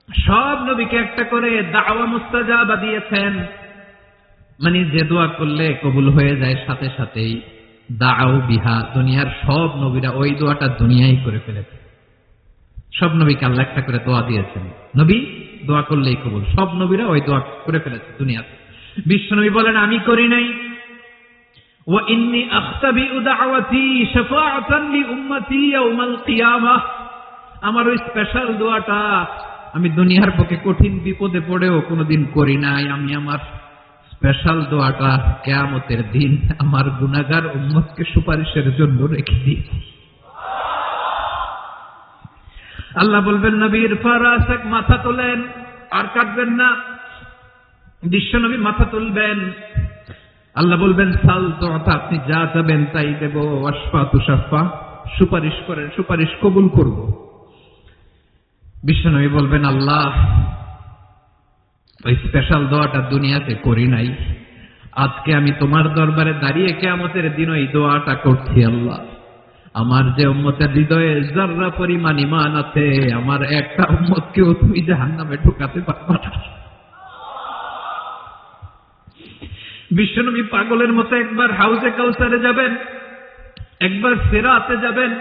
সব নবীকে একটা করে দাওয়া মুস্তাজাবা দিয়েছেন, মানে যে দোয়া করলে কবুল হয়ে যায় সাথে সাথেই। দাও বিহা, দুনিয়ার সব নবীরা ওই দোয়াটা দুনিয়ায় করে ফেলেছে। সব নবীকে আল্লাহ একটা করে দোয়া দিয়েছেন, নবী দোয়া করলেই কবুল। সব নবীরা ওই দোয়া করে ফেলেছে দুনিয়াতে। বিশ্বনবী বলেন আমি করি নাই। ওয়া ইন্নী আখতাবিউ দাওয়াতি শাফাআতান লি উম্মতি ইয়াউমাল কিয়ামাহ, আমার ওই স্পেশাল দোয়াটা আমি দুনিয়ার পক্ষে কঠিন বিপদে পড়েও কোনোদিন করি নাই। আমি আমার স্পেশাল দোয়াটা কিয়ামতের দিন আমার গুনাহগার উম্মতকে সুপারিশের জন্য রেখে দিয়েছি। আল্লাহ বলবেন নবীর ফারাসাক, মাথা তোলেন, আর কাটবেন না। বিশ্ব নবী মাথা তুলবেন, আল্লাহ বলবেন সাল তুতা, আপনি যা চাবেন তাই দেব। ওয়াশফা তুশাফা, সুপারিশ করেন, সুপারিশ কবুল করব। বিশ্বনবী বলবেন আল্লাহ ওই স্পেশাল দোয়াটা দুনিয়াতে করি নাই, আজকে আমি তোমার দরবারে দাঁড়িয়ে কিয়ামতের দিন ওই দোয়াটা করছি। আল্লাহ আমার যে উম্মতের হৃদয়ে যাররা পরিমাণ ঈমান আছে, আমার একটা উম্মতকেও তুমি জাহান্নামে ঢোকাতে পারবা না। বিশ্বনবী পাগলের মতো একবার হাউজে কাউসারে যাবেন, একবার সিরাতে যাবেন,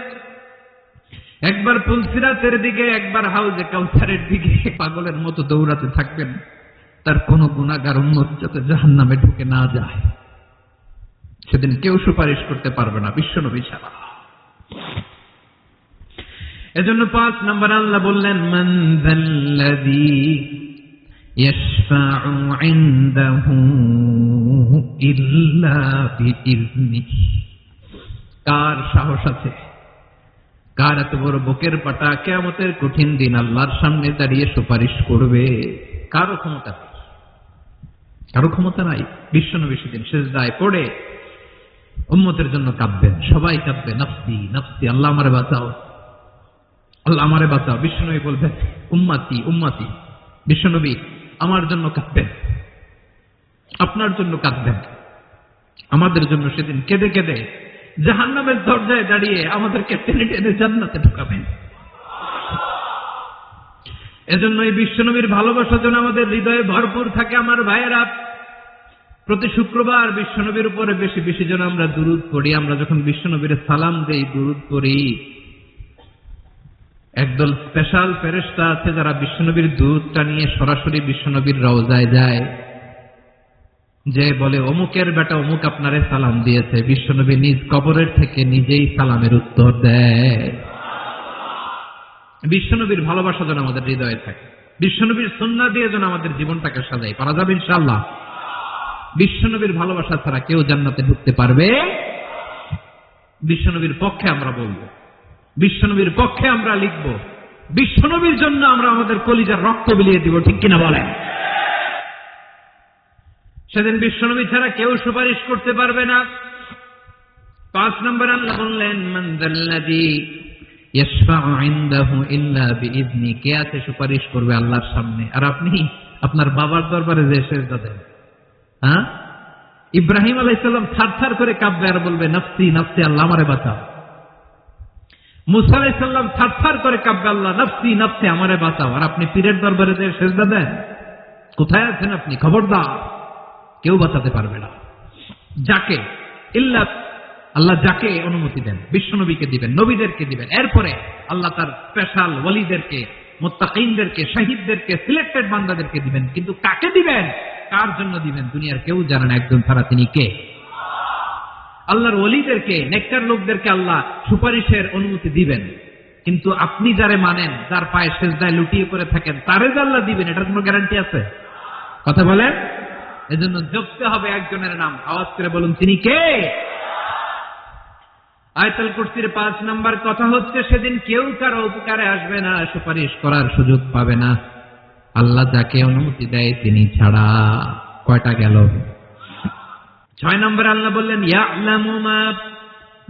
একবার পুলসিরাতের দিকে, একবার হাউজে কাউসারের দিকে পাগলের মতো দৌড়াতে থাকবেন। তার কোন গুনাহগার উম্মত যাতে জাহান্নামে ঢুকে না যায়, সেদিন কেউ সুপারিশ করতে পারবে না বিশ্বনবী ছাড়া। এজন্য 5 নম্বর আল্লাহ বললেন মান যাল্লাযী ইয়াশফাউ ইনদাহু ইল্লা বিইজনিহি, কার সাহস আছে, কার এত বড় বুকের পাটা কিয়ামতের কঠিন দিন আল্লাহর সামনে দাঁড়িয়ে সুপারিশ করবে? কারো ক্ষমতা নেই, কারো ক্ষমতা নাই। বিশ্বনবী সেদিন সিজদায় পড়ে উম্মতের জন্য কাঁদবেন, সবাই কাঁদবে নাফসি নাফসি, আল্লাহ আমারে বাঁচাও, আল্লাহ আমারে বাঁচাও। বিশ্বনবী বলবেন উম্মতি উম্মতি, বিশ্বনবী আমার জন্য কাঁদবেন, আপনার জন্য কাঁদবেন, আমাদের জন্য সেদিন কেঁদে কেঁদে জাহান্নামের দরজায় দাঁড়িয়ে আমাদেরকে টেনে টেনে জান্নাতে ঢুকাবেন। এজন্য এই বিশ্বনবীর ভালোবাসা যেন আমাদের হৃদয়ে ভরপুর থাকে। আমার ভাইয়েরা, প্রতি শুক্রবার বিশ্বনবীর উপরে বেশি বেশি যেন আমরা দুরূদ পড়ি। আমরা যখন বিশ্বনবীর সালাম দেই, দুরূদ পড়ি, একদল স্পেশাল ফেরেশতা আছে যারা বিশ্বনবীর দুরূদটা নিয়ে সরাসরি বিশ্বনবীর রওজায় যায়, যে বলে অমুকের বেটা অমুক আপনারে সালাম দিয়েছে। বিশ্বনবী নিজ কবরের থেকে নিজেই সালামের উত্তর দেয়। বিশ্বনবীর ভালোবাসা যেন আমাদের হৃদয়ে থাকে, বিশ্বনবীর সুন্নাহ দিয়ে যেন আমাদের জীবনটাকে সাজাই, পারা যাবে ইনশাআল্লাহ। বিশ্বনবীর ভালোবাসা ছাড়া কেউ জান্নাতে ঢুকতে পারবে? বিশ্বনবীর পক্ষে আমরা বলবো, বিশ্বনবীর পক্ষে আমরা লিখব, বিশ্বনবীর জন্য আমরা আমাদের কলিজার রক্ত বিলিয়ে দিব, ঠিক কিনা বলেন? সেদিন বিশ্বনবী ছাড়া কেউ সুপারিশ করতে পারবে না। 5 নম্বর আল্লাহ বললেন মান যাল্লাযী ইয়াশফাউ ইনদাহু ইল্লা বিইজনি, কে আছে সুপারিশ করবে আল্লাহর সামনে? আর আপনি আপনার বাবার দরবারে যে সেজদা দেন, হ্যাঁ, ইব্রাহিম আলাইহিস সালাম থারথার করে কাঁপবে আর বলবে নাফসি নাফসি, আল্লাহ আমারে বাঁচাও। মুসা আলাইহিস সালাম থারথার করে কাঁপবে, আল্লাহ নাফসি নাফসি, আমারে বাঁচাও। আর আপনি পীরের দরবারে যে সেজদা দেন, কোথায় আছেন আপনি? খবরদার, কেউ বাঁচাতে পারবে না। যাকে ইল্লা আল্লাহ যাকে অনুমতি দেন, বিশ্বনবীকে দিবেন, নবীদেরকে দিবেন, এরপরে আল্লাহ তার স্পেশাল ওয়ালিদেরকে, মুত্তাকিনদেরকে, শহীদদেরকে, সিলেক্টেড বান্দাদেরকে দিবেন। কিন্তু কাকে দিবেন, কার জন্য দিবেন, দুনিয়ার কেউ জানে না একজন ছাড়া, তিনি কে? আল্লাহর ওয়ালিদেরকে, নেককার লোকদেরকে আল্লাহ সুপারিশের অনুমতি দিবেন, কিন্তু আপনি যারে মানেন, যার পায়ে সেজদায় লুটিয়ে পড়ে থাকেন, তারে যে আল্লাহ দিবেন, এটার কোনো গ্যারান্টি আছে? কথা বলেন। এজন্য জপতে হবে একজনের নাম, আওয়াজ করে বলুন, তিনি কে? আয়াতুল কুরসির 5 নাম্বার কথা হচ্ছে, সেদিন কেউ কারো উপকারে আসবে না, সুপারিশ করার সুযোগ পাবে না, আল্লাহ যাকে অনুমতি দেয় তিনি ছাড়া। কয়টা গেল? 6 নম্বরে আল্লাহ বললেন, ইয়ালামু মা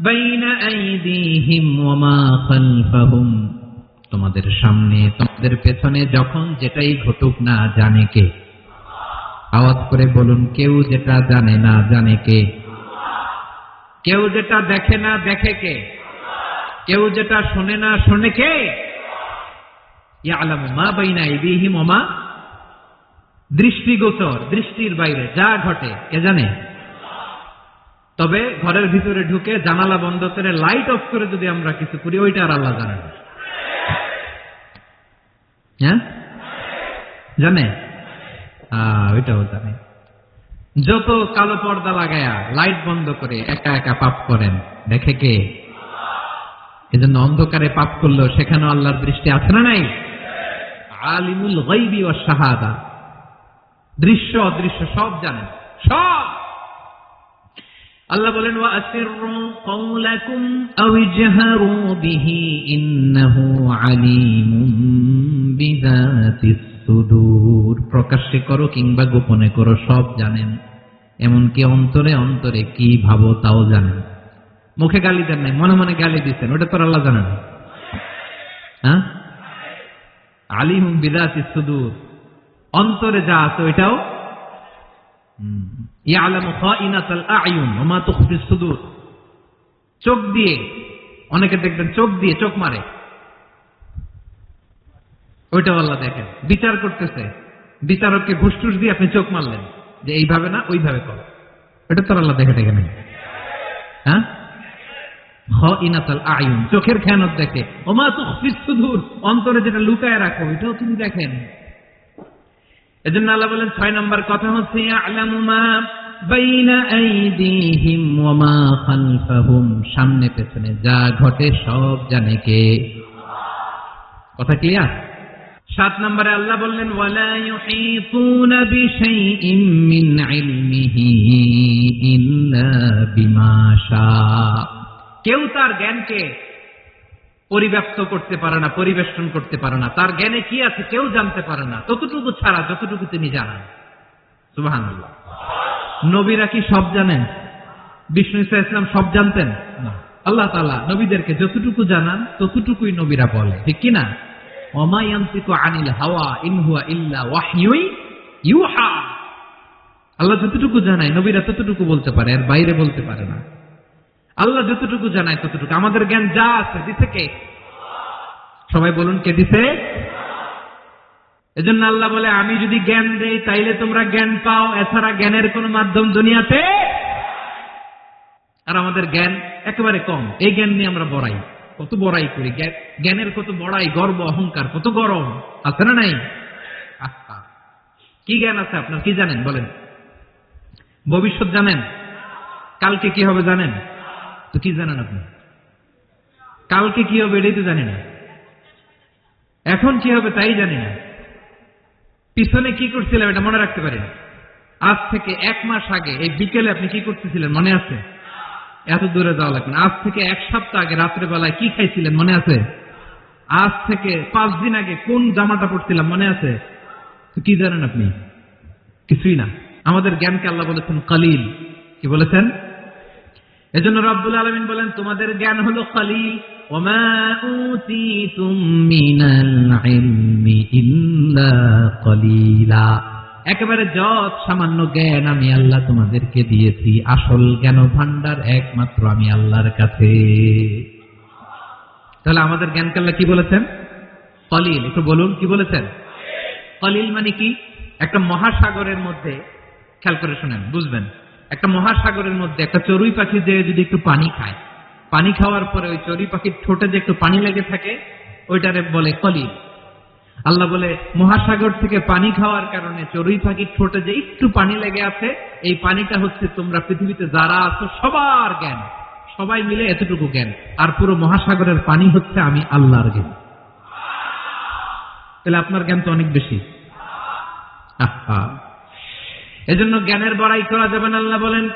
বাইনা আইদিহিম ওয়া মা খালফাহুম। তোমাদের সামনে, তোমাদের পেছনে যখন যেটাই ঘটুক না জানে কে? আওয়াজ করে বলুন, কেউ যেটা জানে না জানে কে? কেউ যেটা দেখে না দেখে কে? কেউ যেটা শোনে না শোনে কে? ইয়ালামু মা বাইনা আইদিহিম ওয়া মা, দৃষ্টিগোচর, দৃষ্টির বাইরে যা ঘটে কে জানে? তবে ঘরের ভিতরে ঢুকে জানালা বন্ধ করে লাইট অফ করে যদি আমরা কিছু করি, ওইটা আর আল্লাহ জানে না। হ্যাঁ, জানে? ওইটাও জানে। যত কালো পর্দা লাগায়া লাইট বন্ধ করে একা একা পাপ করেন, দেখে কে? এজন্য অন্ধকারে পাপ করলেও সেখানেও আল্লাহর দৃষ্টি আছে না নাই? আলিমুল গায়বি ওয়াশ শাহাদা, দৃশ্য অদৃশ্য সব জানেন, সব। আল্লাহ বলেন, ওয়া আসিররু কাওলাকুম আও ইজহারু বিহি ইন্নাহু আলিমুম বিযাতিস সুদূর। প্রকাশ্যে করো কিংবা গোপনে করো, সব জানেন, এমনকি অন্তরে অন্তরে কি ভাবো তাও জানেন। মুখে গালি দেন নাই, মনে মনে গালি দিচ্ছেন, ওটা তো আল্লাহ জানেন। হ্যাঁ, আলিমুম বিযাতিস সুদূর, অন্তরে যা আছে ওইটাও। ইয়ালামু খাইনাতাল আ'য়ুন ওয়া মা তুখফিস সুদূর। চোখ দিয়ে, অনেকে দেখবেন চোখ দিয়ে চোখ মারে, ওইটাও আল্লাহ দেখেন। বিচার করতেছে, বিচারককে ঘুষ টুস দিয়ে আপনি চোখ মারলেন যে এইভাবে না ওইভাবে করো, এটা তো আল্লাহ দেখে দেখে নেই। হ্যাঁ, খাইনাতাল আ'য়ুন, চোখের খেয়ানত দেখে। ওয়া মা তুখফিস সুদূর, অন্তরে যেটা লুকায় রাখো এটাও তিনি দেখেন। এজন্য আল্লাহ বলেন 6 নম্বর কথা হচ্ছে, ইয়ালামু মা বাইনা আইদিহিম ওয়া মা খালফাহুম, সামনে পেছনে যা ঘটে সব জানে কে? কথা ক্লিয়ার? 7 নম্বরে আল্লাহ বললেন, ওয়ালা ইউহিতুনা বিশাইইম মিন ইলমিহি ইল্লা বিমা শা। কেউ তার জ্ঞানকে পরিব্যাপ্ত করতে পারে না, পরিবেষ্টন করতে পারে না। তার জ্ঞানে কি আছে কেউ জানতে পারে না, ততটুকু ছাড়া যতটুকু তিনি জানেন। সুবহানাল্লাহ। নবীরা কি সব জানেন? বিষ্ণু ঈসা ইসলাম সব জানতেন না। আল্লাহ তাআলা নবীদেরকে যতটুকু জানান ততটুকুই নবীরা বলে, ঠিক কি না? ওয়া মা ইয়ানতিকু আনিল হাওয়া ইন হুয়া ইল্লা ওয়াহয়ুন ইউহা। আল্লাহ যতটুকু জানায় নবীরা ততটুকু বলতে পারে, আর বাইরে বলতে পারে না। আল্লাহ যতটুকু জানায় ততটুকু। আমাদের জ্ঞান যা আছে দিছে কে? সবাই বলুন, কে দিছে? এজন্য আল্লাহ বলে, আমি যদি জ্ঞান দেই তাইলে তোমরা জ্ঞান পাও, এছাড়া জ্ঞানের কোন মাধ্যম দুনিয়াতে। আর আমাদের জ্ঞান একেবারে কম, এই জ্ঞান নিয়ে আমরা বড়াই, কত বড়াই করি, জ্ঞানের কত বড়াই, গর্ব অহংকার, কত গরম আছে না নাই? কি জ্ঞান আছে আপনার? কি জানেন বলেন? ভবিষ্যৎ জানেন? কালকে কি হবে জানেন? তো কি জানেন আপনি? কালকে কি হবে এটাই তো জানি না, এখন কি হবে তাই জানি না, পিছনে কি করছিলাম এটা মনে রাখতে পারি না। আজ থেকে 1 মাস আগে এই বিকেলে আপনি কি করতেছিলেন মনে আছে? এত দূরে যাওয়া লাগবে না। আজ থেকে 1 সপ্তাহ আগে রাত্রে বেলায় কি খাইছিলেন মনে আছে? আজ থেকে 5 দিন আগে কোন জামাটা পরছিলাম মনে আছে? তো কি জানেন আপনি? কিছুই না। আমাদের জ্ঞানকে আল্লাহ বলেছেন কালিল। কি বলেছেন? এজন্য রব্বুল আলামিন বলেন, তোমাদের জ্ঞান হলো কালিল। ওমা উতীতুম মিনাল ইলমি ইল্লা কালিলা। একেবারে যত সামান্য জ্ঞান আমি আল্লাহ তোমাদেরকে দিয়েছি, আসল জ্ঞান ভান্ডার একমাত্র আমি আল্লাহর কাছে। তাহলে আমাদের জ্ঞানকে আল্লাহ কি বলেছেন? কালিল। একটু বলুন কি বলেছেন? কালিল মানে কি? একটা মহাসাগরের মধ্যে খেয়াল করে শুনেন, বুঝবেন। একটা মহাসাগরের মধ্যে একটা চড়ুই পাখি যে যদি একটু পানি খায়, পানি খাওয়ার পরে ওই চড়ুই পাখির ঠোঁটে যে একটু পানি লেগে থাকে, ওইটারে বলে কলিল। আল্লাহ বলে মহাসাগর থেকে পানি খাওয়ার কারণে চড়ুই পাখির ঠোঁটে যে একটু পানি লেগে আছে, এই পানিটা হচ্ছে তোমরা পৃথিবীতে যারা আছো সবার জ্ঞান, সবাই মিলে এতটুকু জ্ঞান, আর পুরো মহাসাগরের পানি হচ্ছে আমি আল্লাহর জ্ঞান। তাহলে আপনার জ্ঞান তো অনেক বেশি। এজন্য জ্ঞানের বড়াই করা যাবে না। আল্লাহ বলেন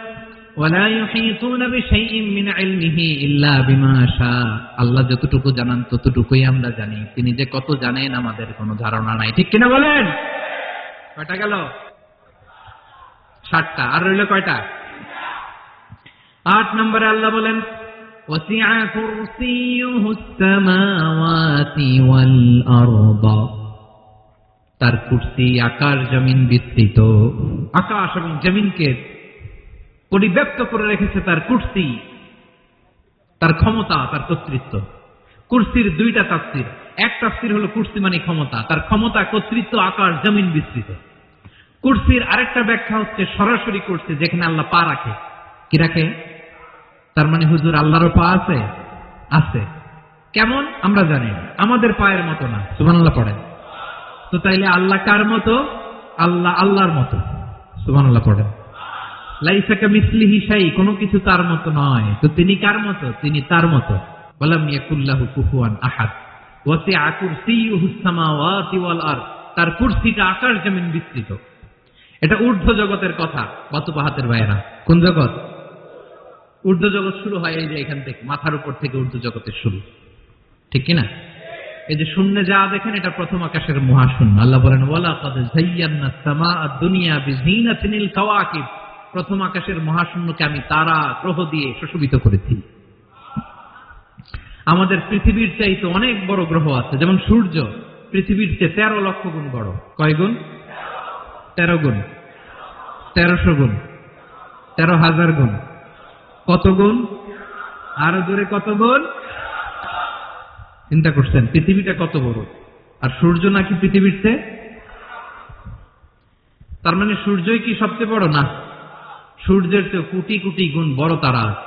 ওয়ালা ইউহিতুনা বিশাইইন মিন ইলমিহি ইল্লা বিমা শাআ। আল্লাহ যতটুকু জানান ততটুকুই আমরা জানি, তিনি যে কত জানেন আমাদের কোনো ধারণা নাই। ঠিক কিনা বলেন? কয়টা গেল? 7টা। আর রইল কয়টা? 8 নম্বরে আল্লাহ বলেন ওয়াসিআ কুরসিয়ুহুস সামাওয়াতি ওয়াল আরদা। তার কুরসি আকাশ জমিন বিস্তৃত। আকাশ এবং জমিনকে পরিব্যাপ্ত করে রেখেছে তার কুরসি, তার ক্ষমতা, তার কর্তৃত্ব। কুরসির 2টা তাফসীর। এক তাফসীর হলো কুরসি মানে ক্ষমতা, তার ক্ষমতা, কর্তৃত্ব, আকাশ জমিন বিস্তৃত। কুরসির আরেকটা ব্যাখ্যা হচ্ছে সরাসরি কুরসি, যেখানে আল্লাহ পা রাখে। কি রাখে? তার মানে হুজুর আল্লাহরও পা আছে? আছে। কেমন আমরা জানি না, আমাদের পায়ের মতো না। সুবহানাল্লাহ পড়েন। তো তাইলে আল্লাহ কার মতো? আল্লাহ আল্লাহর মতো। সুবহানাল্লাহ পড়েন। লাইসা কামিসলিহি শাই, কোনো কিছু তার মতো নয়। তো তিনি কার মতো? তিনি তার মতো। ওয়ালাম ইয়াকুল্লাহু কুফুয়ান আহাদ। ওয়াসিআ কুরসিয়ুহুস সামাওয়াতি ওয়াল আরদ। তার কুরসিটা আকাশ জমিন বিস্তৃত। এটা ঊর্ধ্ব জগতের কথা। বাতুপাহাতের ভাইয়েরা, কোন জগৎ? ঊর্ধ্ব জগৎ শুরু হয় এই যে এখান থেকে, মাথার উপর থেকে ঊর্ধ্ব জগতের শুরু। ঠিক কিনা? এই যে শূন্যে যা দেখেন এটা প্রথম আকাশের মহাশূন্য। আল্লাহ বলেন ওয়ালাকাদ যায়্যানাস সামাআদ দুনিয়া বিযিনাতিল কাওয়াকিব। প্রথম আকাশের মহাশূন্যকে আমি তারা গ্রহ দিয়ে সুশোভিত করেছি। আমাদের পৃথিবীর চাইতে অনেক বড় গ্রহ আছে, যেমন সূর্য পৃথিবীর চেয়ে 13 লক্ষ গুণ বড়। কয় গুণ? 13 গুণ, 1300 গুণ, 13,000 গুণ। কত গুণ? আরো জোরে কত গুণ? চিন্তা করছেন পৃথিবীটা কত বড়, আর সূর্য নাকি পৃথিবীর চেয়ে? তার মানে সূর্যই কি সবচেয়ে বড়? না, সূর্যের চেয়ে কোটি কোটি গুণ বড় তারা আছে।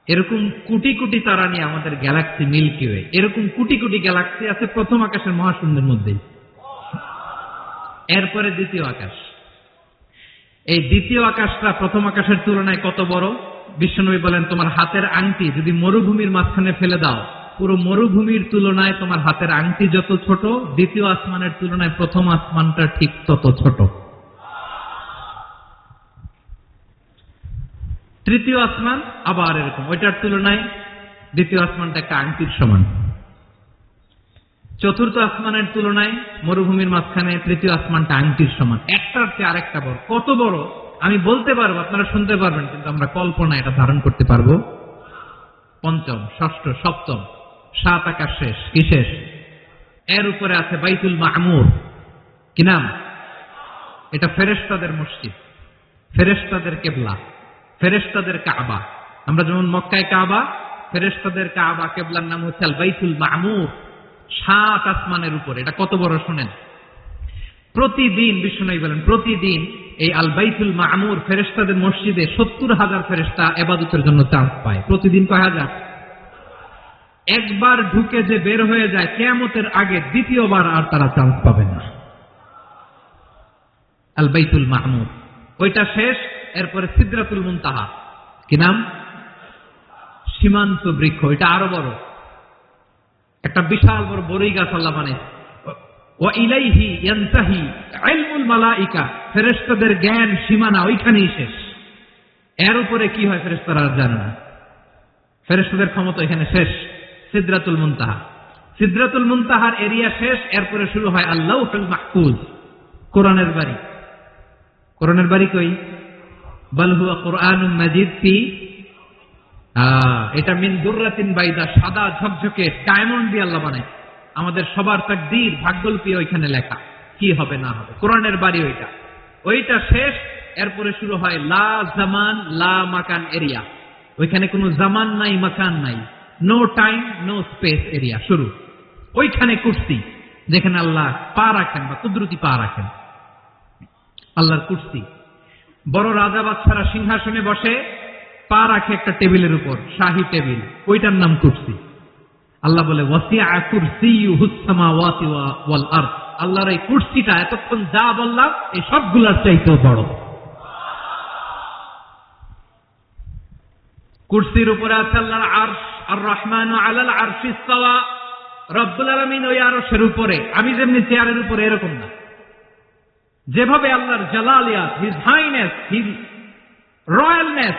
এরকম কোটি কোটি তারা নিয়ে আমাদের গ্যালাক্সি মিল্কি ওয়ে। এরকম কোটি কোটি গ্যালাক্সি আছে প্রথম আকাশের মহাশূন্যের মধ্যেই। এরপরে দ্বিতীয় আকাশ। এই দ্বিতীয় আকাশটা প্রথম আকাশের তুলনায় কত বড়? বিশ্বনবী বলেন তোমার হাতের আংটি যদি মরুভূমির মাঝখানে ফেলে দাও, পুরো মরুভূমির তুলনায় তোমার হাতের আংটি যত ছোট, দ্বিতীয় আসমানের তুলনায় প্রথম আসমানটা ঠিক তত ছোট। তৃতীয় আসমান আবার এরকম, ওইটার তুলনায় দ্বিতীয় আসমানটা একটা আংটির সমান। চতুর্থ আসমানের তুলনায় মরুভূমির মাঝখানে তৃতীয় আসমানটা আংটির সমান। একটার চেয়ে আরেকটা বড়। কত বড় আমি বলতে পারবো, আপনারা শুনতে পারবেন, কিন্তু আমরা কল্পনা এটা ধারণ করতে পারবো। পঞ্চম, ষষ্ঠ, সপ্তম, 7 আকাশ শেষ। কি শেষ? এর উপরে আছে বাইতুল মামুর। কি নাম? এটা ফেরেশতাদের মসজিদ, ফেরেশতাদের কিবলা, ফেরেশতাদের কাবা। আমরা যেমন মক্কায় কাবা, ফেরেশতাদের কাবা কিবলার নাম হচ্ছে আল বাইতুল মামুর। 7 আসমানের উপরে। এটা কত বড় শুনেন। প্রতিদিন বিশ্বনবী বলেন প্রতিদিন এই আল বাইতুল মামুর ফেরেশতাদের মসজিদে 70,000 ফেরেশতা ইবাদতের জন্য চান্স পায়। প্রতিদিন কয় হাজার? একবার ঢুকে যে বের হয়ে যায় কিয়ামতের আগে দ্বিতীয়বার আর তারা চান্স পাবে না। আল বাইতুল মামুর ওইটা শেষ। এরপরে সিদরাতুল মুনতাহা। কি নাম? সীমান্ত বৃক্ষ। এটা আরো বড়, একটা বিশাল বড় বড়ই গাছ আল্লাহ বানাইছে। ওয়া ইলাইহি ইয়ানতাহি ইলমুল মালাইকা। ফেরেশতাদের জ্ঞান সীমানা ওইখানেই শেষ। এর উপরে কি হয় ফেরেশতারা আর জানে না। ফেরেশতাদের ক্ষমতা এখানে শেষ। সিদরাতুল মুনতাহা। সিদরাতুল মুনতাহার এরিয়া শেষ। এরপরে শুরু হয় আল্লাহুল মাহফুজ, কোরআনের বাড়ি। কোরআনের বাড়ি কই? বাল হুয়া কুরআনুম মাজিদ ফি, এটা মিন দুররাতিন বাইদা, সাদা ঝকঝকে ডায়মন্ড দিয়ে আল্লাহ বানায়। আমাদের সবার তাকদীর, ভাগ্যলিপি ওইখানে লেখা, কি হবে না হবে। কোরআনের বাড়ি ওইটা। ওইটা শেষ। এরপরে শুরু হয় লা জামান লা মাকান এরিয়া। ওইখানে কোনো জামান নাই, মাকান নাই, no time no space area শুরু। ওইখানে কুরসি, যেখানে আল্লাহ পা রাখেন বা কুদরতি পা রাখেন, আল্লাহর কুরসি। বড় রাজা বাদশারা সিংহাসনে বসে, পা রাখে একটা টেবিলের উপর, শাহী টেবিল, ওইটার নাম কুরসি। আল্লাহ বলে ওয়াসিআ কুরসিয়ুহুস সামাওয়াতি ওয়াল আরদ, আল্লাহর এই কুরসিটা এতক্ষণ যা বললাম এই সবগুলোর চাইতেও বড়। কুরসির উপরে আছে আল্লাহর আরশ, আর রহমানু আলাল আরশি ইসতাওয়া, রব্বুল আলামিন ওই আরশের উপরে। আমি যেমনি চেয়ারের উপরে এরকম না, যেভাবে আল্লাহর জালালিয়াত, হিজ হাইনেস, হিজ রয়্যালনেস,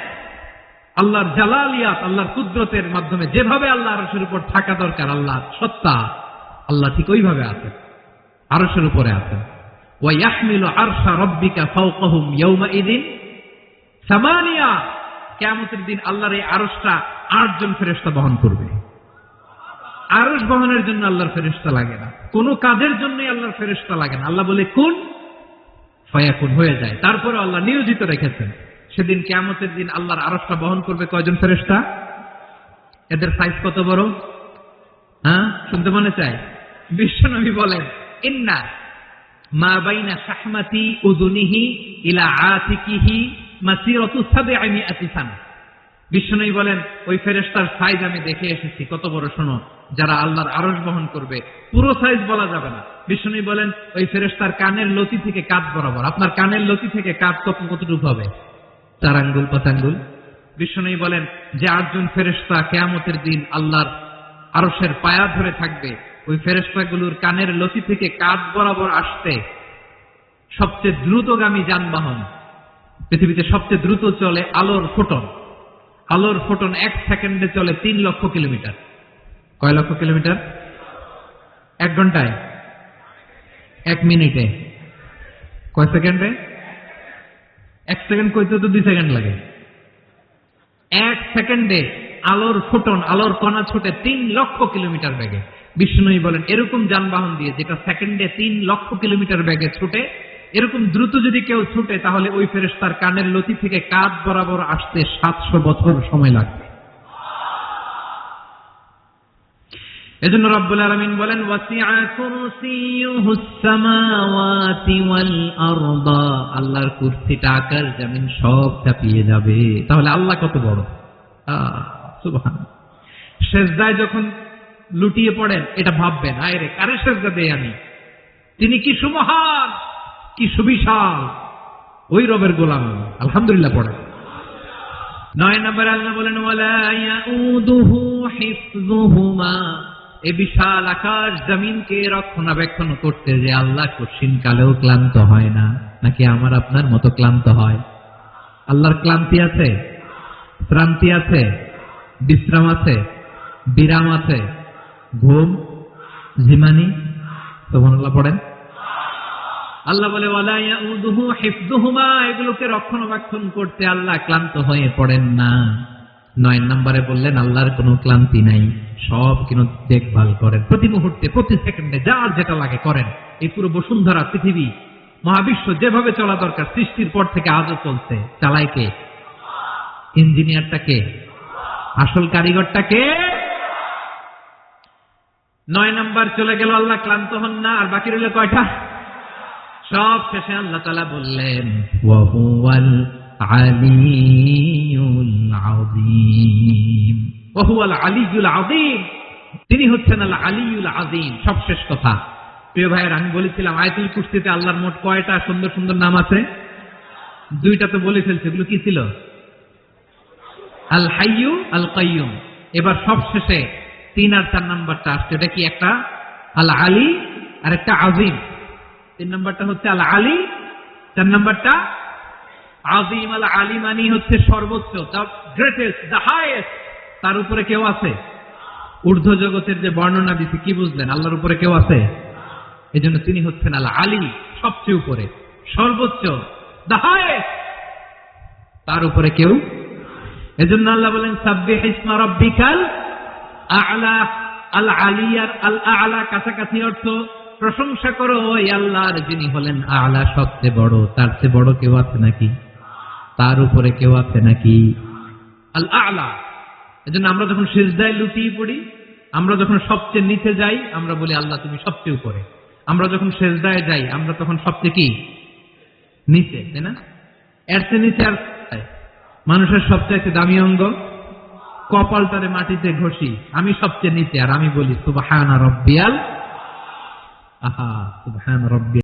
আল্লাহর জালালিয়াত, আল্লাহর কুদরতের মাধ্যমে যেভাবে আল্লাহ আরশের উপর থাকা দরকার, আল্লাহর সত্তা, আল্লাহ ঠিক ওইভাবে আছেন, আরশের উপরে আছেন। ওয়া ইয়াহমিলু আরশা রাব্বিকা ফাওকাহুম ইয়াওমাইযিন সামানিয়া, কিয়ামতের দিন আল্লাহর এই আরশটা ৮ জন ফেরেশতা বহন করবে। আরশ বহনের জন্য আল্লাহর ফেরেশতা লাগে না, কোন কাজের জন্যই আল্লাহর ফেরেশতা লাগে না। আল্লাহ বলে কুন ফায়াকুন, হয়ে যায়। তারপরে আল্লাহ নিয়োজিত রেখেছেন। সেদিন কিয়ামতের দিন আল্লাহর আরশটা বহন করবে কয়জন ফেরেশতা? এদের সাইজ কত বড়? হ্যাঁ, শুনতে মনে চায়? বিশ্বনবী বলেন ইন্না মা বাইনা শাহমাতি উযুনিহি ইলা আতিকিহি মাসিরাতু ৭০০ সানা। বিশ্বনবী বলেন ওই ফেরেশতার সাইজ আমি দেখে এসেছি, কত বড় শোনো। যারা আল্লাহর আরশ বহন করবে, পুরো সাইজ বলা যাবে না। বিশ্বনবী বলেন ওই ফেরেশতার কানের লতি থেকে কাঁধ বরাবর। আপনার কানের লতি থেকে কাঁধ কতটুকু হবে? ৪ আঙ্গুল ৫ আঙ্গুল। বিশ্বনবী বলেন যে ৮ জন ফেরেশতা কিয়ামতের দিন আল্লাহর আরশের পায়া ধরে থাকবে, ওই ফেরেশতাগুলোর কানের লতি থেকে কাঁধ বরাবর আসতে সবচেয়ে দ্রুতগামী যানবাহন, পৃথিবীতে সবচেয়ে দ্রুত চলে আলোর ফোটন। আলোর ফোটন ১ সেকেন্ডে চলে ৩ লক্ষ কিলোমিটার। কয় লক্ষ কিলোমিটার? ১ ঘন্টায়? ১ মিনিটে? কয় সেকেন্ডে? ১ সেকেন্ড কইতে তো ২ সেকেন্ড লাগে। ১ সেকেন্ডে আলোর ফোটন, আলোর কণা ছোটে ৩ লক্ষ কিলোমিটার বেগে। বিষ্ণুই বলেন এরকম যানবাহন দিয়ে, যেটা সেকেন্ডে ৩ লক্ষ কিলোমিটার বেগে ছুটে, এরকম দ্রুত যদি কেউ ছুটে, তাহলে ওই ফেরেশতার কানের লতি থেকে কাঁধ বরাবর আসতে ৭০০ বছর সময় লাগবে। এজন্য রব্বুল আলামিন বলেন ওয়াসিআ কুরসিয়ুহুস সামাওয়াতি ওয়াল আরদা, আল্লাহর কুরসিটা আকাশ জমিন সব চাপিয়ে যাবে। তাহলে আল্লাহ কত বড়! সুবহানাল্লাহ। সেজদায় যখন লুটিয়ে পড়েন, এটা ভাববেন আরে কারে সেজদা দেই আমি, তিনি কি সুমহান, কি সুবিশাল, ওই রবের গোলাম আমি। আলহামদুলিল্লাহ পড়েন। ৯ নম্বরে আল্লাহ বলেন ওয়ালা ইয়াউদুহু হিফযুহুমা, এই বিশাল আকাশ জমিনকে রক্ষণাবেক্ষণ করতে যে আল্লাহ কঠিন কালেও ক্লান্ত হয় না, নাকি আমার আপনার মতো ক্লান্ত হয়? আল্লাহর ক্লান্তি আছে, শ্রান্তি আছে, বিশ্রাম আছে, বিরাম আছে, ঘুম, জিমানি? সুবহানাল্লাহ পড়েন। আল্লাহ বলে ওয়ালা ইয়াউদুহু হিফযুহুমা, এগুলোকে রক্ষণাবেক্ষণ করতে আল্লাহ ক্লান্ত হয়ে পড়েন না। ৯ নম্বরে বললেন আল্লাহর কোনো ক্লান্তি নাই, সব কিন্তু দেখভাল করেন, প্রতি মুহূর্তে প্রতি সেকেন্ডে যার যেটা লাগে করেন। এই পুরো বসুন্ধরা, পৃথিবী, মহাবিশ্ব যেভাবে চলা দরকার সৃষ্টির পর থেকে আজও চলছে। চালায় কে? ইঞ্জিনিয়ারটা কে? আসল কারিগরটা কে? ৯ নম্বর চলে গেল, আল্লাহ ক্লান্ত হন না। আর বাকি রইল কয়টা? সব শেষে আল্লাহ তাআলা বললেন ওয়া হুয়াল আলিয়ুল আযীম, ওয়া হুয়াল আলিয়ুল আযীম, তিনি হচ্ছেন আল আলিয়ুল আযীম। সব শেষ কথা। প্রিয় ভাইয়ের, আমি বলেছিলাম আয়াতুল কুরসিতে আল্লাহর মোট কয়টা সুন্দর সুন্দর নাম আছে? 2টা তো বলে ফেলছে। এগুলো কি ছিল? আল হাইয়ু, আল কাইয়ুম। এবার সব শেষে 3 আর 4 নাম্বারটা আসছে। এটা কি? একটা আল আলী আর একটা আযীম। 3 নাম্বারটা হচ্ছে আল আলী, 4 নাম্বারটা আযীম। আল আলী মানে হচ্ছে সর্বোচ্চ, দ্য গ্রেটেস্ট, দ্য হাইয়েস্ট। তার উপরে কেউ আছে? ঊর্ধ্ব জগতের যে বর্ণনা দিছি, কি বুঝলেন? আল্লাহর উপরে কেউ আছে? এজন্য তিনি হচ্ছেন আল আলী, সবচেয়ে উপরে, সর্বোচ্চ, দ্য হাইয়েস্ট। তার উপরে কেউ। এজন্য আল্লাহ বলেন সাব্বিহ ইসমা রাব্বিকাল আ'লা। আল আলিয়ার আল আ'লা কাছাকাছি অর্থ প্রশংসা করো ওই আল্লাহর, যিনি হলেন আ'লা, সবচেয়ে বড়। তার চেয়ে বড় কেউ আছে নাকি? তার উপরে কেউ আছে নাকি? আল আ'লা। এজন্য আমরা যখন সিজদায় লুটিয়ে পড়ি, আমরা যখন সবচেয়ে নিচে যাই, আমরা বলি আল্লাহ তুমি সবচেয়ে উপরে। আমরা যখন সিজদায় যাই, আমরা তখন সবচেয়ে কি? নিচে, তাই না? এর চেয়ে নিচে আর মানুষের সবচাইতে দামি অঙ্গ কপালটারে মাটিতে ঘষি, আমি সবচেয়ে নিচে, আর আমি বলি সুবহান রাব্বিয়াল আহা সুবহান রাব্বিয়াল